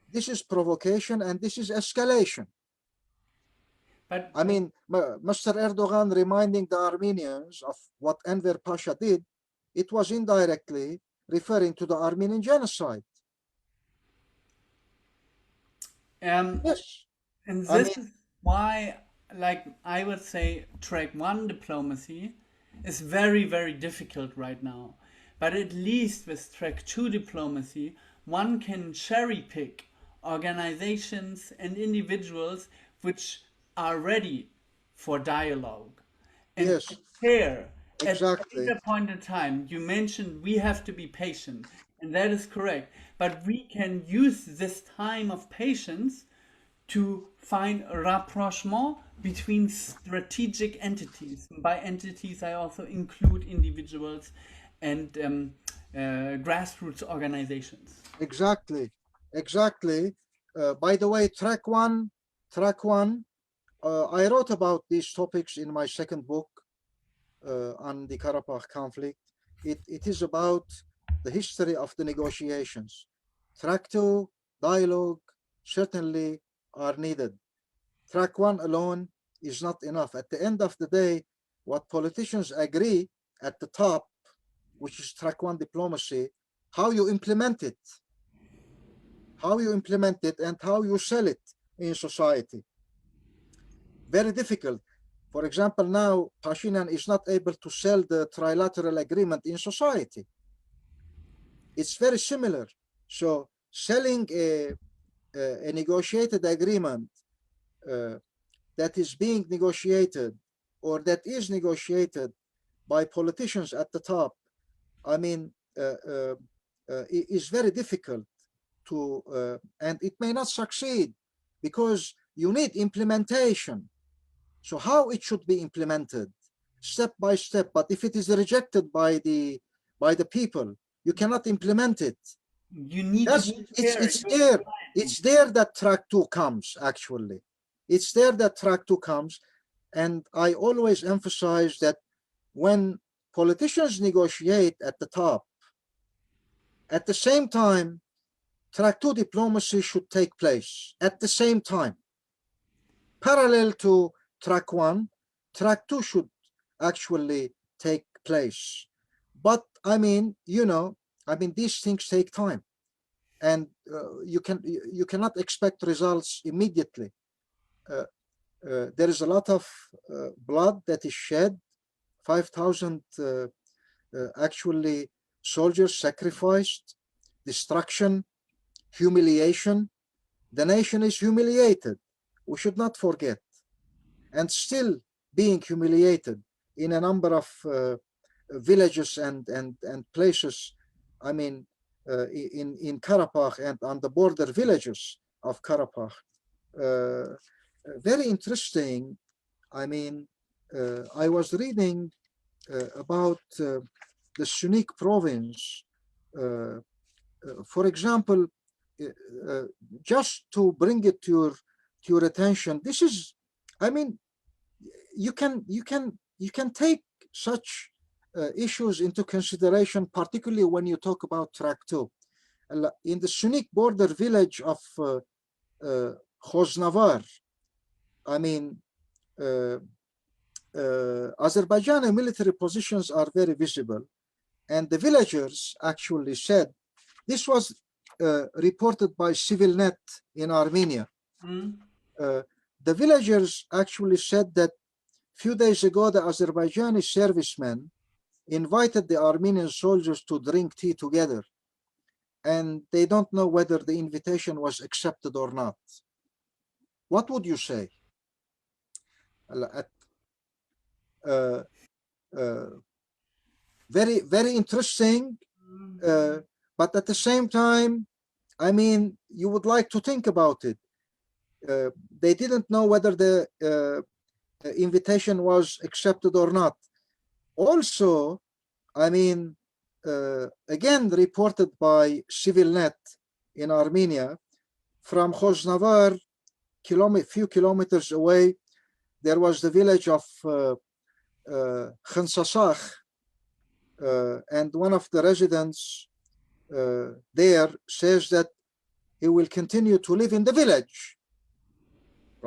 This is provocation and this is escalation. But I mean, Mr. Erdogan reminding the Armenians of what Enver Pasha did, it was indirectly referring to the Armenian genocide. Yes. And this is why, like, I would say track 1 diplomacy is very, very difficult right now. But at least with track 2 diplomacy, one can cherry pick organizations and individuals which are ready for dialogue and prepare. Exactly. At a point in time, you mentioned we have to be patient, and that is correct. But we can use this time of patience to find a rapprochement between strategic entities. By entities, I also include individuals and grassroots organizations. Exactly, exactly. By the way, track one, I wrote about these topics in my second book on the Karabakh conflict. It is about the history of the negotiations. Track 2, dialogue, certainly are needed. Track 1 alone is not enough. At the end of the day, what politicians agree at the top, which is track 1 diplomacy, how you implement it, and how you sell it in society. Very difficult. For example, now Pashinyan is not able to sell the trilateral agreement in society. It's very similar. So selling a negotiated agreement that is being negotiated or that is negotiated by politicians at the top, I mean, is very difficult to, and it may not succeed because you need implementation. So how it should be implemented, step by step. But if it is rejected by the people, you cannot implement it. You need it's there that track 2 comes, actually. It's there that track 2 comes. And I always emphasize that when politicians negotiate at the top, at the same time, track 2 diplomacy should take place at the same time. Parallel to track 1, track 2 should actually take place. But I mean, you know, I mean, these things take time, and you cannot expect results immediately. There is a lot of blood that is shed. 5,000 actually soldiers sacrificed, destruction, humiliation. The nation is humiliated. We should not forget, and still being humiliated in a number of villages and places. I mean, in Karabakh and on the border villages of Karabakh. Very interesting. I mean, I was reading about the Sunik province. For example, just to bring it to your attention, this is, I mean, you can take such issues into consideration, particularly when you talk about track 2. In the Sunik border village of Khoznavar, I mean, Azerbaijani military positions are very visible, and the villagers actually said, this was reported by CivilNet in Armenia. the villagers actually said that few days ago, the Azerbaijani servicemen invited the Armenian soldiers to drink tea together, and they don't know whether the invitation was accepted or not. What would you say? Very, very interesting, but at the same time, I mean, you would like to think about it. They didn't know whether the invitation was accepted or not. Also, I mean, again reported by CivilNet in Armenia, from Khoznavar, few kilometers away, there was the village of Artsakh, and one of the residents there says that he will continue to live in the village,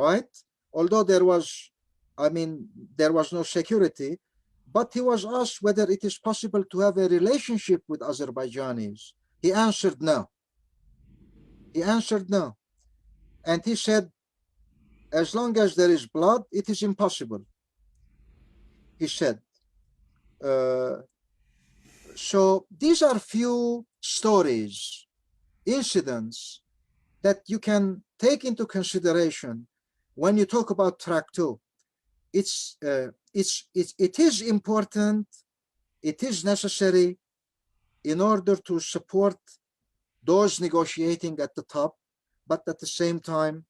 right? Although there was, I mean, there was no security, but he was asked whether it is possible to have a relationship with Azerbaijanis. He answered no. He answered no. And he said, as long as there is blood, it is impossible. He said. So these are few stories, incidents that you can take into consideration when you talk about track 2. It is important, it is necessary in order to support those negotiating at the top, but at the same time,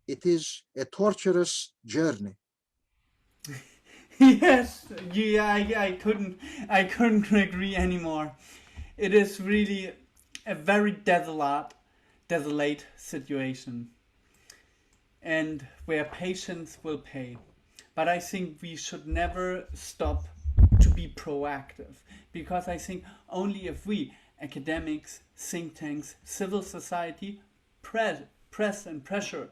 it is a torturous journey. Yes, yeah, I couldn't agree anymore. It is really a very desolate situation, and where patience will pay. But I think we should never stop to be proactive, because I think only if we, academics, think tanks, civil society, press and pressure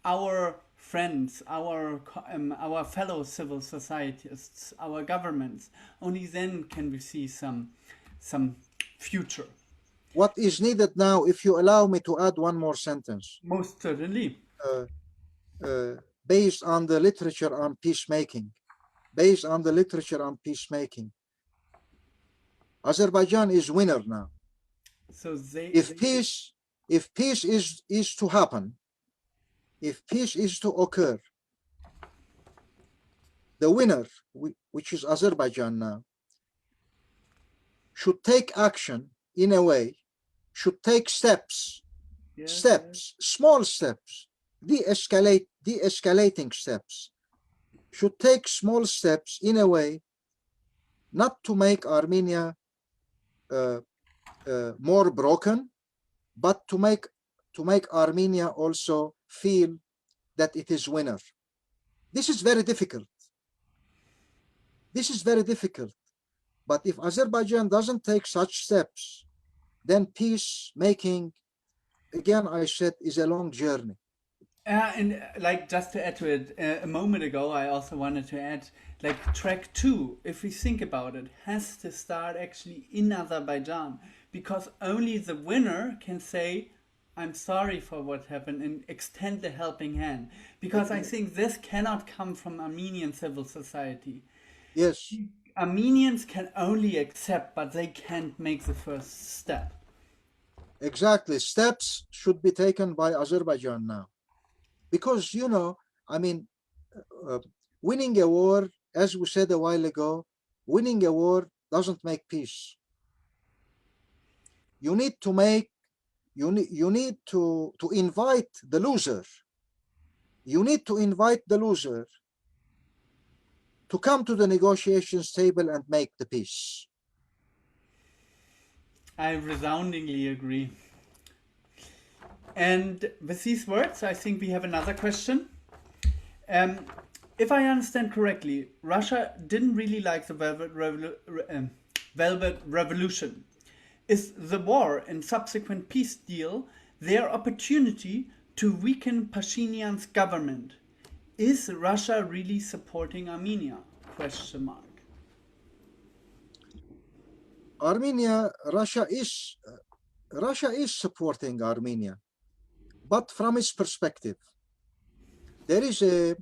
our friends, our fellow civil societists, our governments, only then can we see some future. What is needed now, if you allow me to add one more sentence. Most certainly. Based on the literature on peacemaking, Azerbaijan is winner now. So if peace is to happen, if peace is to occur, the winner, which is Azerbaijan now, should take action in a way, should take steps, small steps, de-escalating steps, should take small steps in a way not to make Armenia more broken, but to make Armenia also feel that it is winner. This is very difficult. But if Azerbaijan doesn't take such steps, then peacemaking, again, I said, is a long journey. And like, just to add to it, a moment ago, I also wanted to add, like, track 2, if we think about it, has to start actually in Azerbaijan, because only the winner can say, I'm sorry for what happened, and extend the helping hand. Because I think this cannot come from Armenian civil society. Yes. Armenians can only accept, but they can't make the first step. Exactly. Steps should be taken by Azerbaijan now. Because, you know, I mean, winning a war, as we said a while ago, winning a war doesn't make peace. You need to make, you need to invite the loser. You need to invite the loser to come to the negotiations table and make the peace. I resoundingly agree. And with these words, I think we have another question. If I understand correctly, Russia didn't really like the Velvet Revolution. Is the war and subsequent peace deal their opportunity to weaken Pashinyan's government? Is Russia really supporting Armenia? Question mark. Russia is supporting Armenia, but from its perspective. there is a,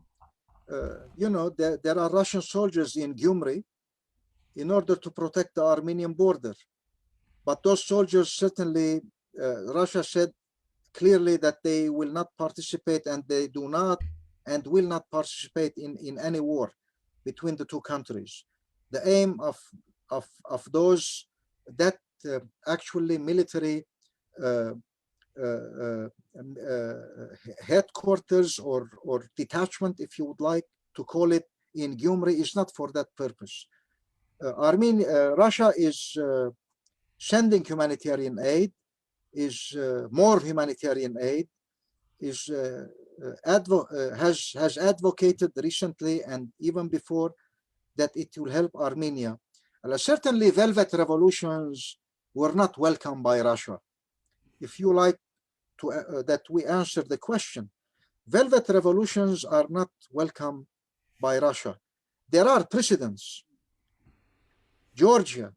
there are Russian soldiers in Gyumri in order to protect the Armenian border. But those soldiers certainly, Russia said clearly that they will not participate, and they do not and will not participate in any war between the two countries. The aim of those, that actually military headquarters or detachment, if you would like to call it, in Gyumri is not for that purpose. Russia is sending humanitarian aid, is more humanitarian aid, is has advocated recently and even before that it will help Armenia. Certainly, velvet revolutions were not welcomed by Russia. If you like to that we answer the question, velvet revolutions are not welcome by Russia. There are precedents. Georgia,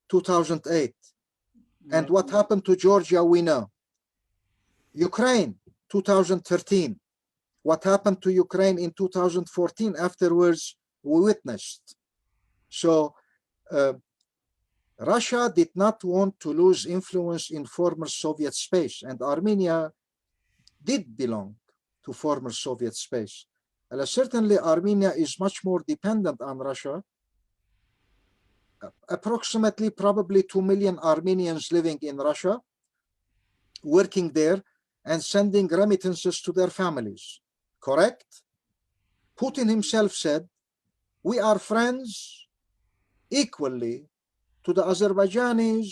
2008. And what happened to Georgia, we know. Ukraine, 2013. What happened to Ukraine in 2014 afterwards, we witnessed. So Russia did not want to lose influence in former Soviet space, and Armenia did belong to former Soviet space. Certainly, Armenia is much more dependent on Russia. Approximately, probably 2 million Armenians living in Russia, working there and sending remittances to their families. Correct? Putin himself said, we are friends equally to the Azerbaijani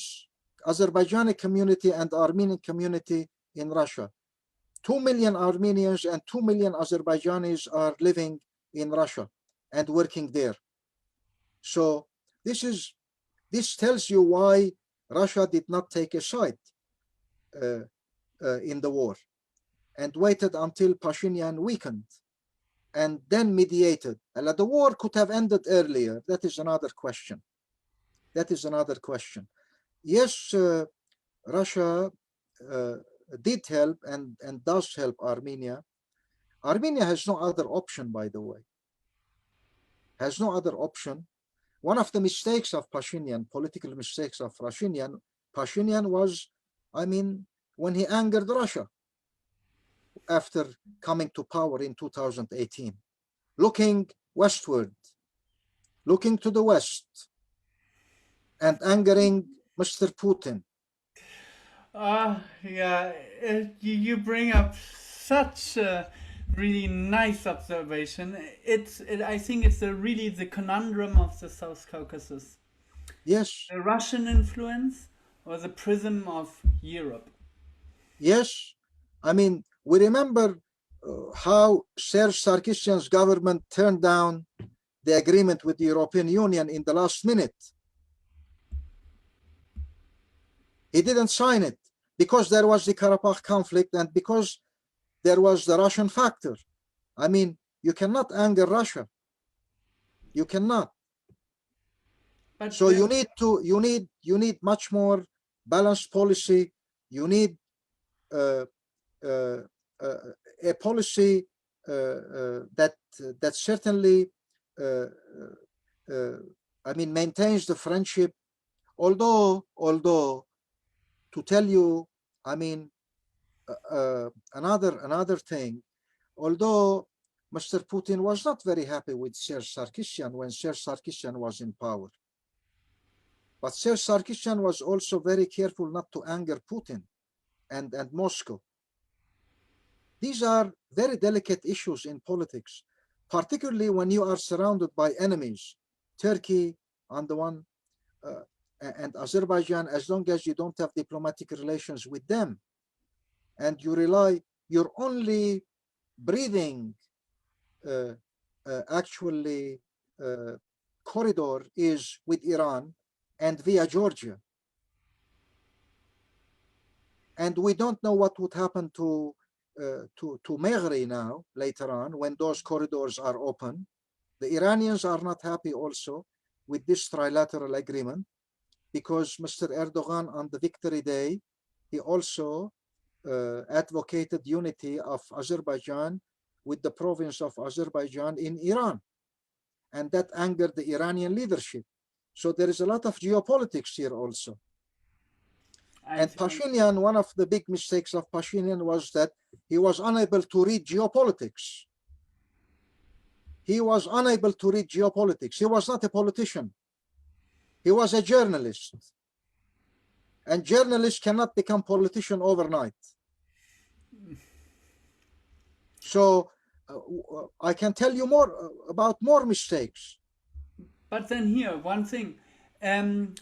community and Armenian community in Russia. 2 million Armenians and 2 million Azerbaijanis are living in Russia and working there. So this tells you why Russia did not take a side in the war and waited until Pashinyan weakened and then mediated. The war could have ended earlier. That is another question. That is another question. Yes, Russia did help and does help Armenia. Armenia has no other option, by the way. Has no other option. One of the mistakes of Pashinyan, political mistakes of Pashinyan was, when he angered Russia after coming to power in 2018, looking westward, looking to the West, and angering Mr. Putin. Yeah, you bring up such a really nice observation. I think it's really the conundrum of the South Caucasus. Yes. The Russian influence or the prism of Europe. Yes. We remember how Serge Sarkisyan's government turned down the agreement with the European Union in the last minute. He didn't sign it because there was the Karabakh conflict and because there was the Russian factor. You cannot anger Russia. You cannot. But so you need much more balanced policy. You need a policy that certainly maintains the friendship. Although to tell you, another thing, although Mr. Putin was not very happy with Serge Sarkisyan when Serge Sarkisyan was in power, but Serge Sarkisyan was also very careful not to anger Putin and Moscow. These are very delicate issues in politics, particularly when you are surrounded by enemies, Turkey on the one, and Azerbaijan, as long as you don't have diplomatic relations with them, and you rely, your only breathing corridor is with Iran and via Georgia. And we don't know what would happen to Meghri now, later on, when those corridors are open. The Iranians are not happy also with this trilateral agreement, because Mr. Erdogan on the Victory Day, he also advocated unity of Azerbaijan with the province of Azerbaijan in Iran. And that angered the Iranian leadership. So there is a lot of geopolitics here also. And Pashinyan, one of the big mistakes of Pashinyan was that he was unable to read geopolitics. He was unable to read geopolitics. He was not a politician. He was a journalist. And journalists cannot become politician overnight. So I can tell you more about more mistakes. But then here, one thing. Australian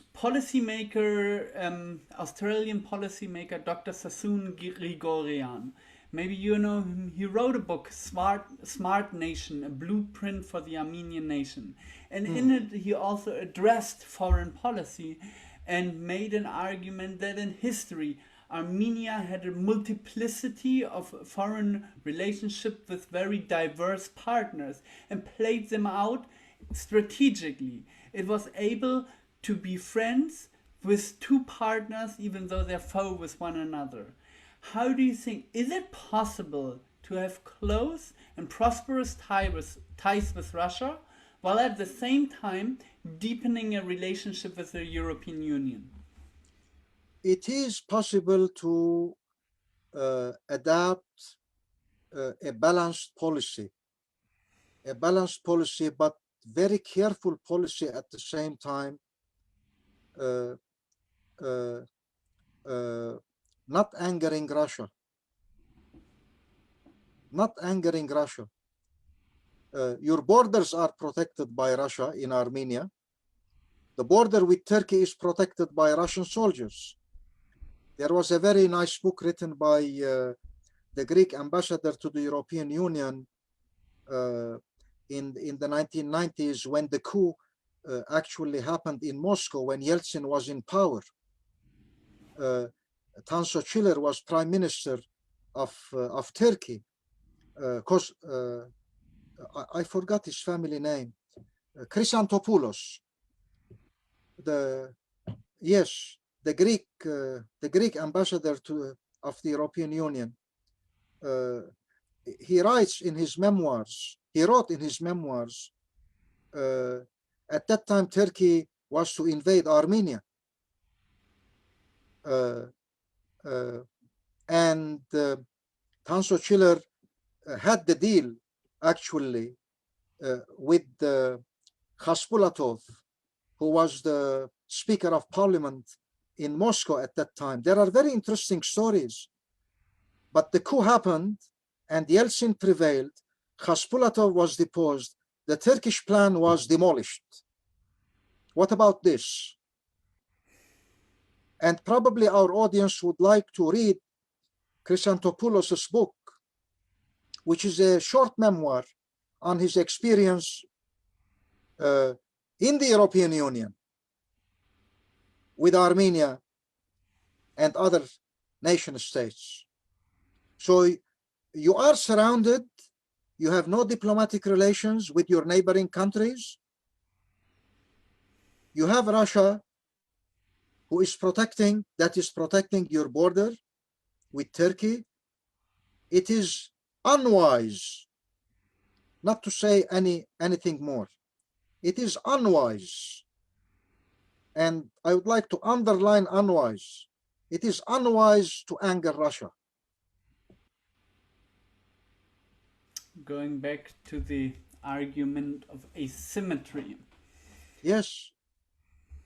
policymaker Dr. Sassoon Grigorian. Maybe you know him. He wrote a book, Smart Nation, a blueprint for the Armenian nation. And in it, he also addressed foreign policy and made an argument that in history, Armenia had a multiplicity of foreign relationships with very diverse partners and played them out strategically. It was able to be friends with two partners even though they're foe with one another. How do you think, is it possible to have close and prosperous ties with Russia while at the same time deepening a relationship with the European Union? It is possible to adapt a balanced policy, but very careful policy at the same time, not angering Russia. Your borders are protected by Russia in Armenia. The border with Turkey is protected by Russian soldiers. There was a very nice book written by the Greek ambassador to the European Union in the 1990s when the coup actually happened in Moscow when Yeltsin was in power. Tansu Çiller was prime minister of Turkey. I forgot his family name. Chrysantopoulos. The Greek ambassador of the European Union. He wrote in his memoirs, at that time Turkey was to invade Armenia. And Tansu Çiller had the deal actually with Khaspulatov, who was the Speaker of Parliament in Moscow at that time. There are very interesting stories. But the coup happened and Yeltsin prevailed. Khaspulatov was deposed. The Turkish plan was demolished. What about this? And probably our audience would like to read Chrysantopoulos' book, which is a short memoir on his experience in the European Union with Armenia and other nation states. So you are surrounded, you have no diplomatic relations with your neighboring countries. You have Russia who is protecting your border with Turkey. It is unwise, not to say anything more. It is unwise. And I would like to underline unwise. It is unwise to anger Russia. Going back to the argument of asymmetry. Yes,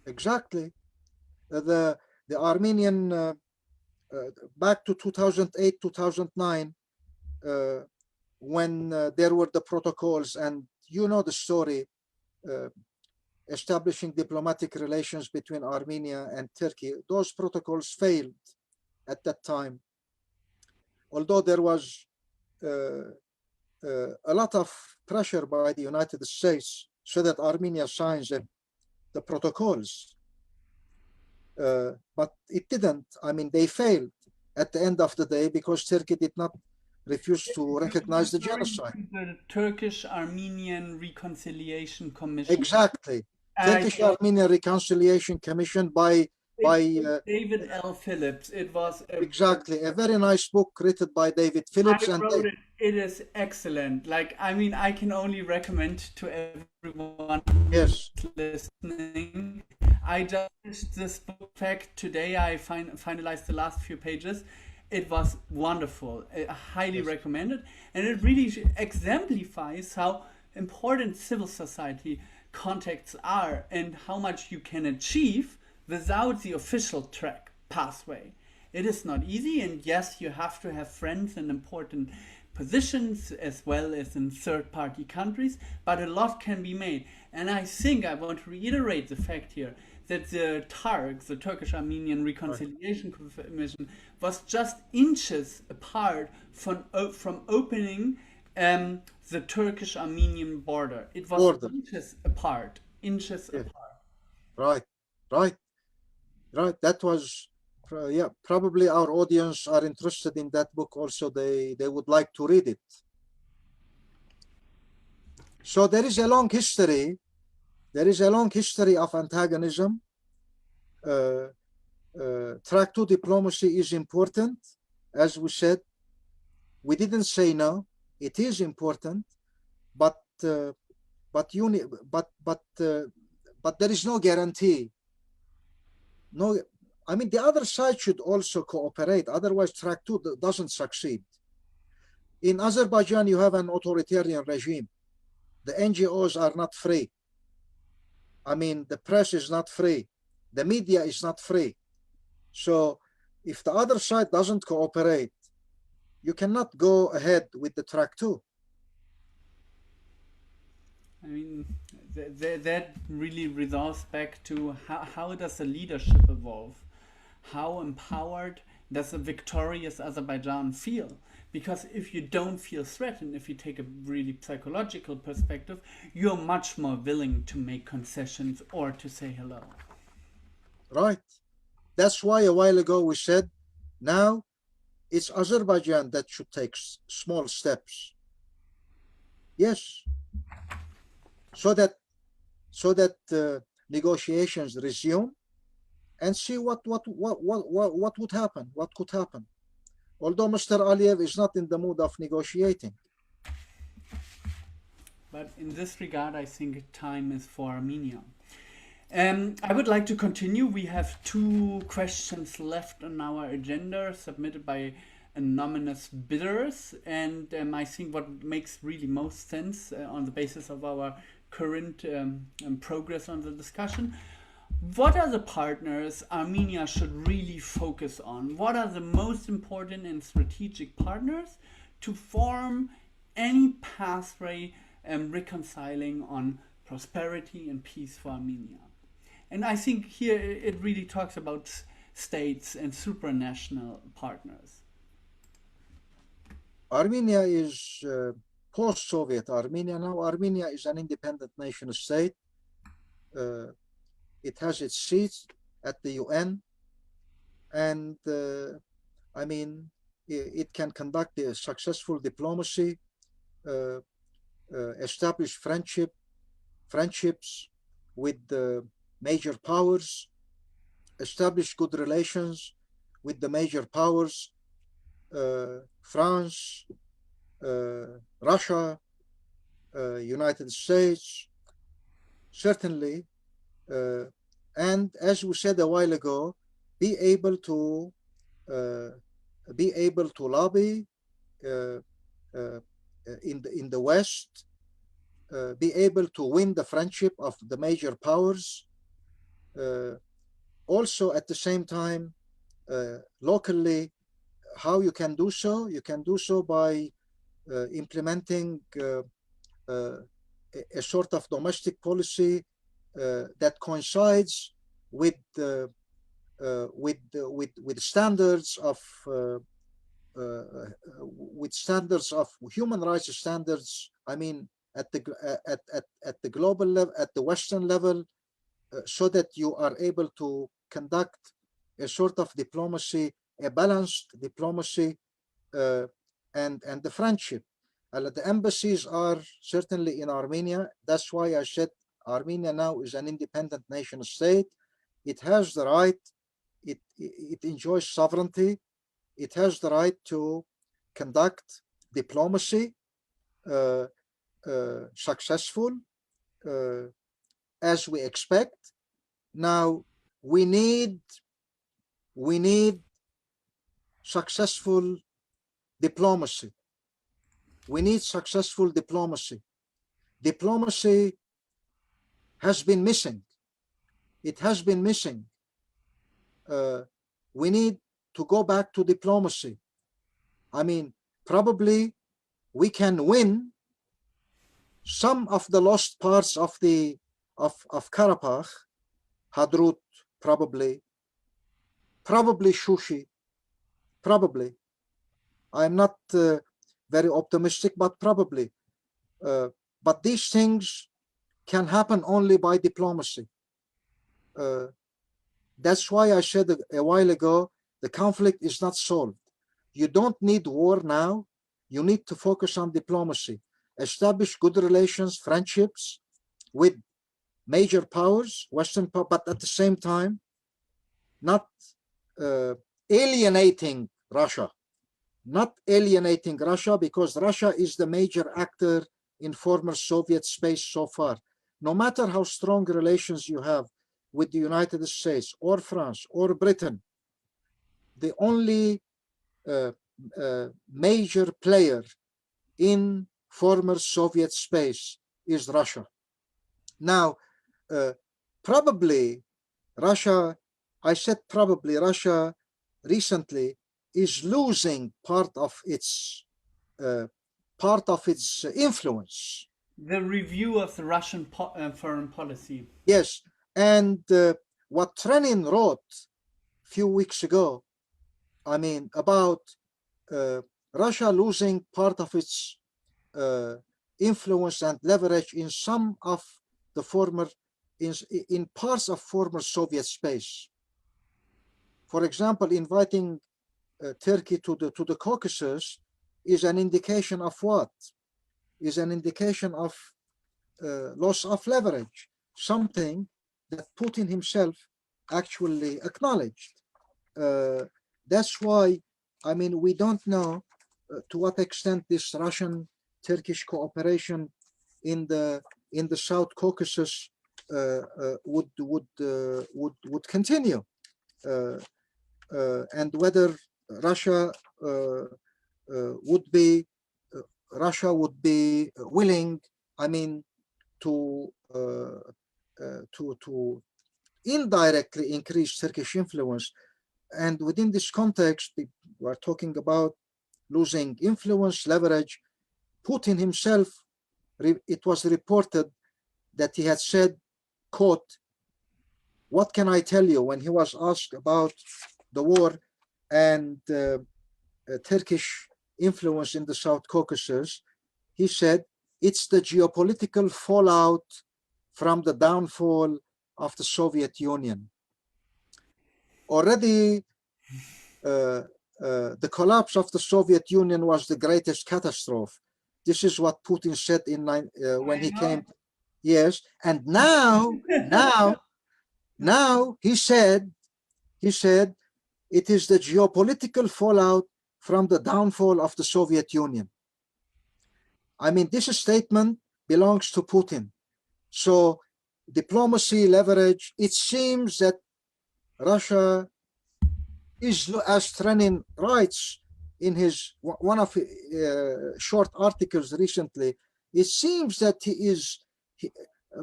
exactly. The Armenian, back to 2008, 2009, when there were the protocols, and you know the story, establishing diplomatic relations between Armenia and Turkey. Those protocols failed at that time. Although there was a lot of pressure by the United States so that Armenia signs the protocols. But it didn't. I mean, they failed at the end of the day because Turkey did not refuse to recognize the genocide. The Turkish-Armenian Reconciliation Commission. Exactly. Turkish-Armenian Reconciliation Commission by by David L. Phillips. It was exactly a very nice book written by David Phillips, I and wrote it. It is excellent. Like, I mean, I can only recommend to everyone yes, who's listening. I just finished this book fact today. I finalized the last few pages. It was wonderful. I highly yes, recommend it, and it really exemplifies how important civil society contacts are and how much you can achieve without the official track pathway. It is not easy, and yes, you have to have friends in important positions as well as in third party countries, but a lot can be made. And I think I want to reiterate the fact here that the TARC, the Turkish Armenian Reconciliation Commission, was just inches apart from opening the Turkish Armenian border. It was border. inches apart. Inches Yes. apart. Right, right, right. That was, yeah, probably our audience are interested in that book also. They would like to read it. So there is a long history. There is a long history of antagonism. Track 2 diplomacy is important. As we said, we didn't say no. It is important, but but there is no guarantee. No, I mean, the other side should also cooperate. Otherwise, track 2 doesn't succeed. In Azerbaijan, you have an authoritarian regime. The NGOs are not free. I mean, the press is not free. The media is not free. So if the other side doesn't cooperate, you cannot go ahead with the track 2. I mean, that really resolves back to how does the leadership evolve? How empowered does a victorious Azerbaijan feel? Because if you don't feel threatened, if you take a really psychological perspective, you're much more willing to make concessions or to say hello. Right. That's why a while ago we said, now it's Azerbaijan that should take small steps. Yes. So that negotiations resume, and see what would happen, what could happen. Although Mr. Aliyev is not in the mood of negotiating. But in this regard, I think time is for Armenia. I would like to continue. We have 2 questions left on our agenda submitted by anonymous bidders, and I think what makes really most sense on the basis of our current progress on the discussion. What are the partners Armenia should really focus on? What are the most important and strategic partners to form any pathway reconciling on prosperity and peace for Armenia? And I think here it really talks about states and supranational partners. Armenia is post-Soviet Armenia. Now Armenia is an independent nation state. It has its seats at the UN, and I mean, it can conduct a successful diplomacy, establish friendships with the major powers, establish good relations with the major powers, France, Russia, United States, certainly, and as we said a while ago, be able to lobby in the West, be able to win the friendship of the major powers. Also, at the same time, locally, how you can do so? You can do so by implementing a sort of domestic policy that coincides with standards of human rights standards. I mean, at the global level, at the Western level, so that you are able to conduct a sort of diplomacy, a balanced diplomacy, and the friendship. The embassies are certainly in Armenia. That's why I said Armenia now is an independent nation state. It has the right it enjoys sovereignty. It has the right to conduct diplomacy, successful, as we expect. Now we need successful diplomacy. We need successful diplomacy. Diplomacy has been missing. It has been missing. We need to go back to diplomacy. I mean, probably we can win some of the lost parts of Karabakh, Hadrut, probably Shushi, probably. I'm not very optimistic, but probably. But these things can happen only by diplomacy. That's why I said a while ago, the conflict is not solved. You don't need war now. You need to focus on diplomacy. Establish good relations, friendships with major powers, Western powers, but at the same time, not alienating Russia. Not alienating Russia, because Russia is the major actor in former Soviet space so far. No matter how strong relations you have with the United States or France or Britain, the only major player in former Soviet space is Russia. Now, probably Russia, I said probably Russia recently is losing part of its influence. The review of the Russian foreign policy. Yes, and what Trenin wrote a few weeks ago, I mean, about Russia losing part of its influence and leverage in some of the former, in parts of former Soviet space. For example, inviting Turkey to the Caucasus is an indication of what? Is an indication of loss of leverage, something that Putin himself actually acknowledged. That's why, I mean, we don't know to what extent this Russian-Turkish cooperation in the South Caucasus would continue, and whether Russia would be willing, I mean, to indirectly increase Turkish influence. And within this context, we are talking about losing influence, leverage. Putin himself, it was reported that he had said, quote, "What can I tell you?" when he was asked about the war and Turkish influence in the South Caucasus, he said, "It's the geopolitical fallout from the downfall of the Soviet Union." Already, the collapse of the Soviet Union was the greatest catastrophe. This is what Putin said when he came. Yes, and now he said, it is the geopolitical fallout from the downfall of the Soviet Union. I mean, this statement belongs to Putin. So diplomacy, leverage, it seems that Russia is, as Trenin writes in his one of short articles recently, it seems that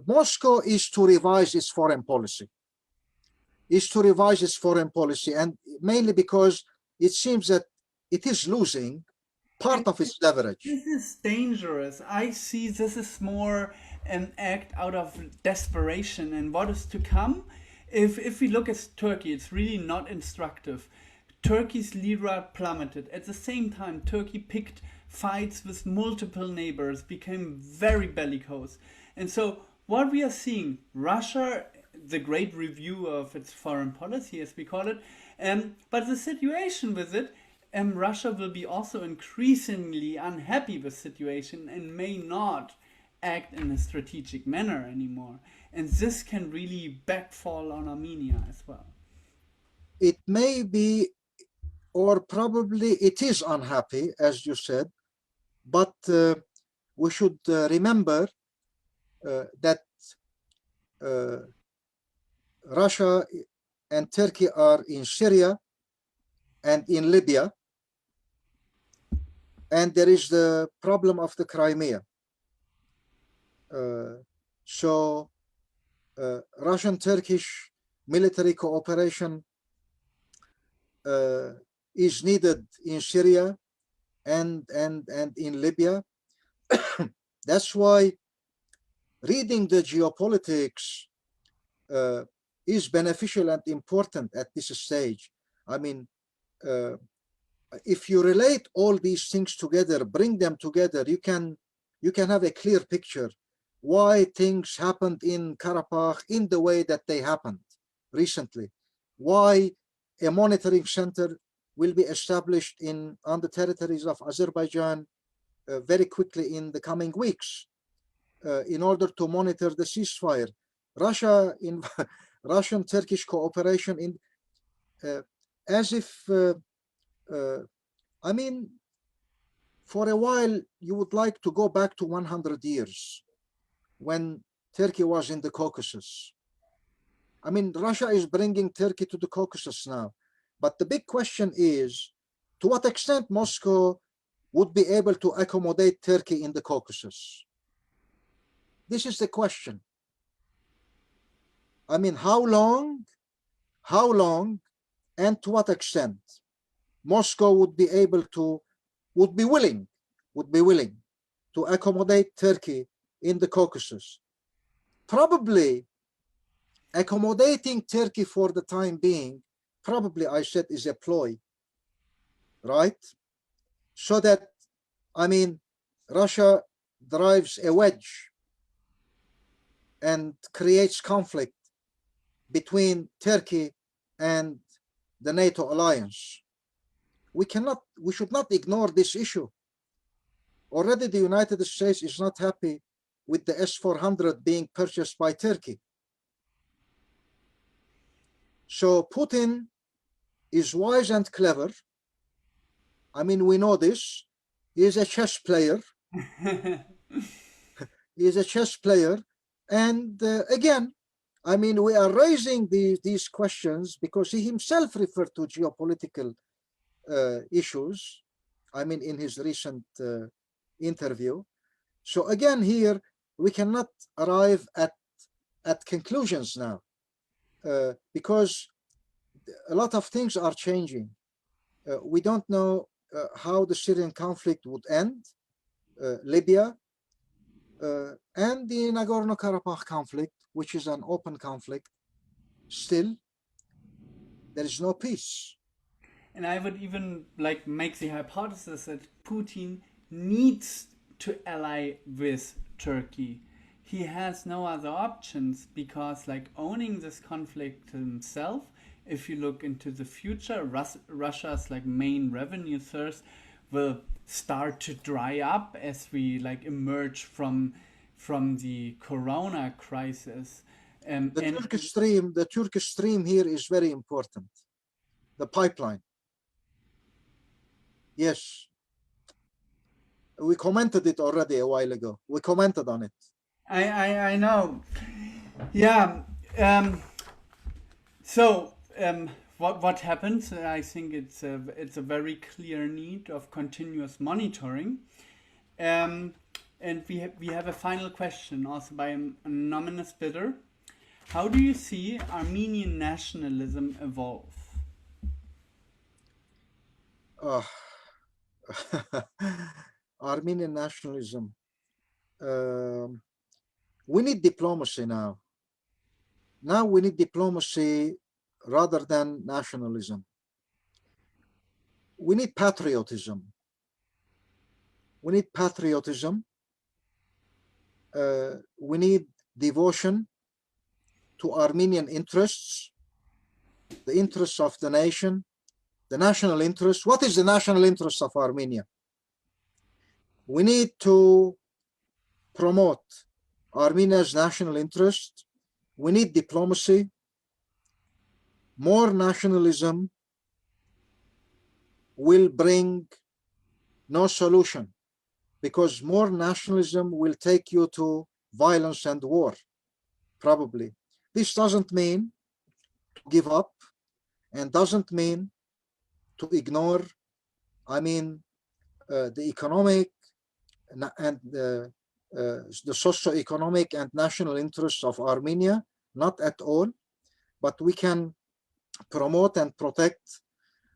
Moscow is to revise its foreign policy. And mainly because it seems that it is losing part of its leverage. This is dangerous. I see this is more an act out of desperation and what is to come. If we look at Turkey, it's really not instructive. Turkey's lira plummeted. At the same time, Turkey picked fights with multiple neighbors, became very bellicose. And so what we are seeing, Russia, the great review of its foreign policy, as we call it, but the situation with it, Russia will be also increasingly unhappy with the situation and may not act in a strategic manner anymore. And this can really backfall on Armenia as well. it may be, or probably it is unhappy, as you said, but we should remember that Russia and Turkey are in Syria and in Libya, and there is the problem of the Crimea. So Russian-Turkish military cooperation is needed in Syria and in Libya. That's why reading the geopolitics is beneficial and important at this stage. I mean, if you relate all these things together, bring them together, you can have a clear picture why things happened in Karabakh in the way that they happened recently, why a monitoring center will be established on the territories of Azerbaijan very quickly in the coming weeks in order to monitor the ceasefire. Russian-Turkish cooperation as if I mean, for a while you would like to go back to 100 years when Turkey was in the Caucasus. I mean, Russia is bringing Turkey to the Caucasus now, but the big question is, to what extent Moscow would be able to accommodate Turkey in the Caucasus? This is the question. I mean, how long, and to what extent Moscow would be willing to accommodate Turkey in the Caucasus. Probably accommodating Turkey for the time being, probably I said is a ploy, right? So that, I mean, Russia drives a wedge and creates conflict between Turkey and the NATO alliance. We should not ignore this issue. Already the United States is not happy with the S-400 being purchased by Turkey. So Putin is wise and clever. I mean, we know this. He is a chess player. He is a chess player. And again, I mean, we are raising these questions because he himself referred to geopolitical issues, I mean, in his recent interview. So again, here, we cannot arrive at conclusions now because a lot of things are changing. We don't know how the Syrian conflict would end, Libya, and the Nagorno-Karabakh conflict, which is an open conflict. Still, there is no peace. And I would even like make the hypothesis that Putin needs to ally with Turkey. He has no other options because, like, owning this conflict himself, if you look into the future, Russia's like main revenue source will start to dry up as we like emerge from the corona crisis. The Turkish stream here is very important. The pipeline. Yes. We commented it already a while ago. We commented on it. I know. Yeah. What happens? I think it's a very clear need of continuous monitoring. And we have a final question also by an anonymous bidder. How do you see Armenian nationalism evolve? Armenian nationalism. We need diplomacy now. Now we need diplomacy rather than nationalism. We need patriotism. We need patriotism. We need devotion to Armenian interests, the interests of the nation, the national interest. What is the national interest of Armenia? We need to promote Armenia's national interest. We need diplomacy. more nationalism will bring no solution, because more nationalism will take you to violence and war, probably. This doesn't mean to give up, and doesn't mean to ignore, the economic and the socio-economic and national interests of Armenia, not at all, but we can promote and protect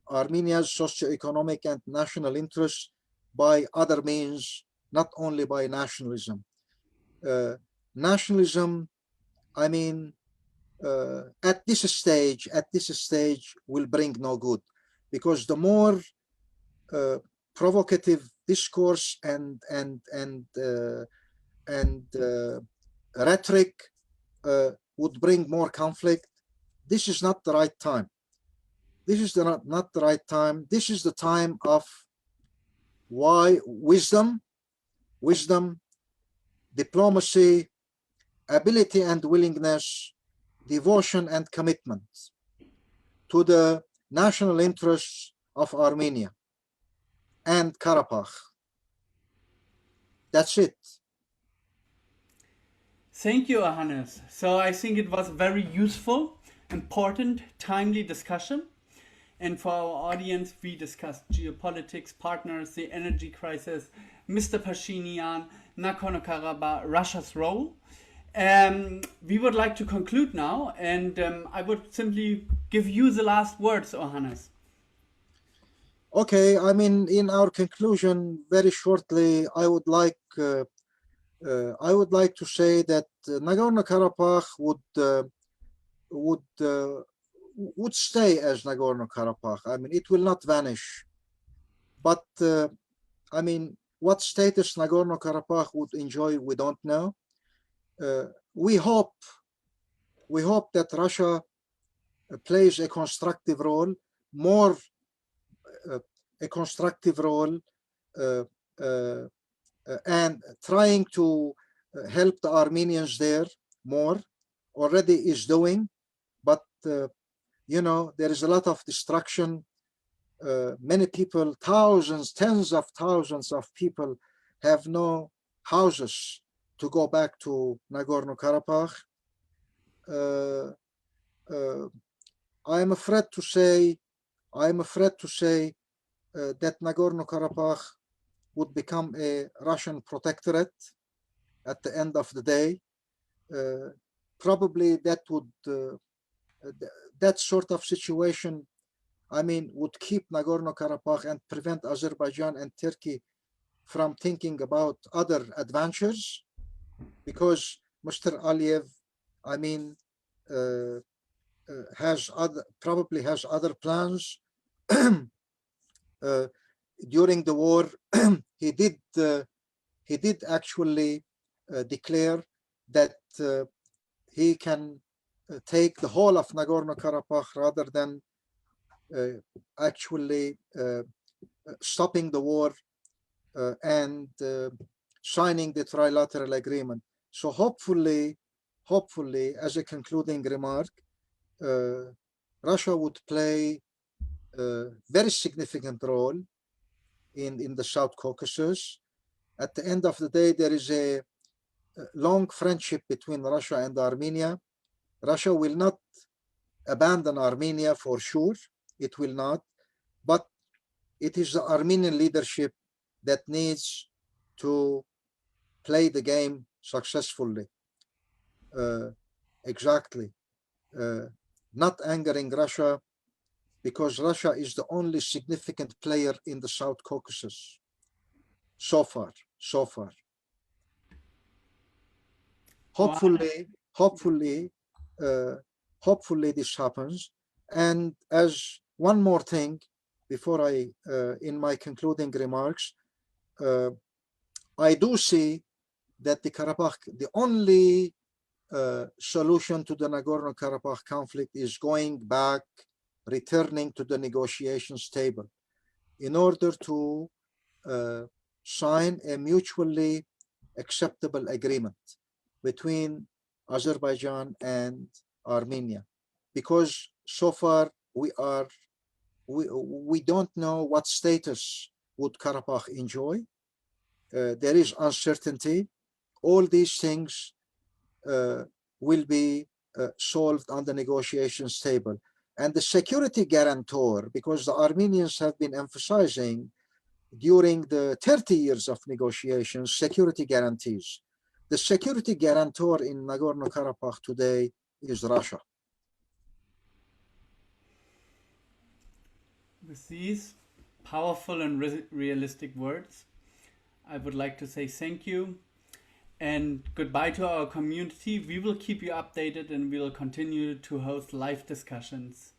Armenia's socio-economic and national interests by other means, not only by nationalism. Nationalism, at this stage will bring no good, because the more provocative discourse and rhetoric would bring more conflict. This is not the right time. This is not the right time. This is the time of wisdom, diplomacy, ability and willingness, devotion and commitment to the national interests of Armenia and Karabakh. That's it. Thank you, Ohannes. So I think it was a very useful, important, timely discussion. And for our audience, we discussed geopolitics, partners, the energy crisis, Mr. Pashinyan, Nagorno-Karabakh, Russia's role. We would like to conclude now, and I would simply give you the last words, Ohannes. Okay, in our conclusion, very shortly, I would like to say that Nagorno-Karabakh would stay as Nagorno-Karabakh. It will not vanish. But what status Nagorno-Karabakh would enjoy, we don't know. We hope that Russia plays a constructive role, a constructive role, and trying to help the Armenians there more. Already is doing, but there is a lot of destruction. Many people, thousands, tens of thousands of people have no houses to go back to Nagorno-Karabakh. I am afraid to say that Nagorno-Karabakh would become a Russian protectorate at the end of the day. Probably that sort of situation, would keep Nagorno-Karabakh and prevent Azerbaijan and Turkey from thinking about other adventures, because Mr. Aliyev, probably has other plans. During the war, he did actually declare that he can take the whole of Nagorno-Karabakh rather than actually stopping the war and signing the trilateral agreement. So hopefully, as a concluding remark, Russia would play a very significant role in the South Caucasus. At the end of the day, there is a long friendship between Russia and Armenia. Russia will not abandon Armenia for sure. It will not. But it is the Armenian leadership that needs to play the game successfully. Exactly. Not angering Russia, because Russia is the only significant player in the South Caucasus so far. Hopefully this happens. And as one more thing, before I, in my concluding remarks, I do see that the only solution to the Nagorno-Karabakh conflict is returning to the negotiations table in order to sign a mutually acceptable agreement between Azerbaijan and Armenia. Because so far we don't know what status would Karabakh enjoy. There is uncertainty. All these things will be solved on the negotiations table. And the security guarantor, because the Armenians have been emphasizing during the 30 years of negotiations, security guarantees. The security guarantor in Nagorno-Karabakh today is Russia. With these powerful and realistic words, I would like to say thank you and goodbye to our community. We will keep you updated and we will continue to host live discussions.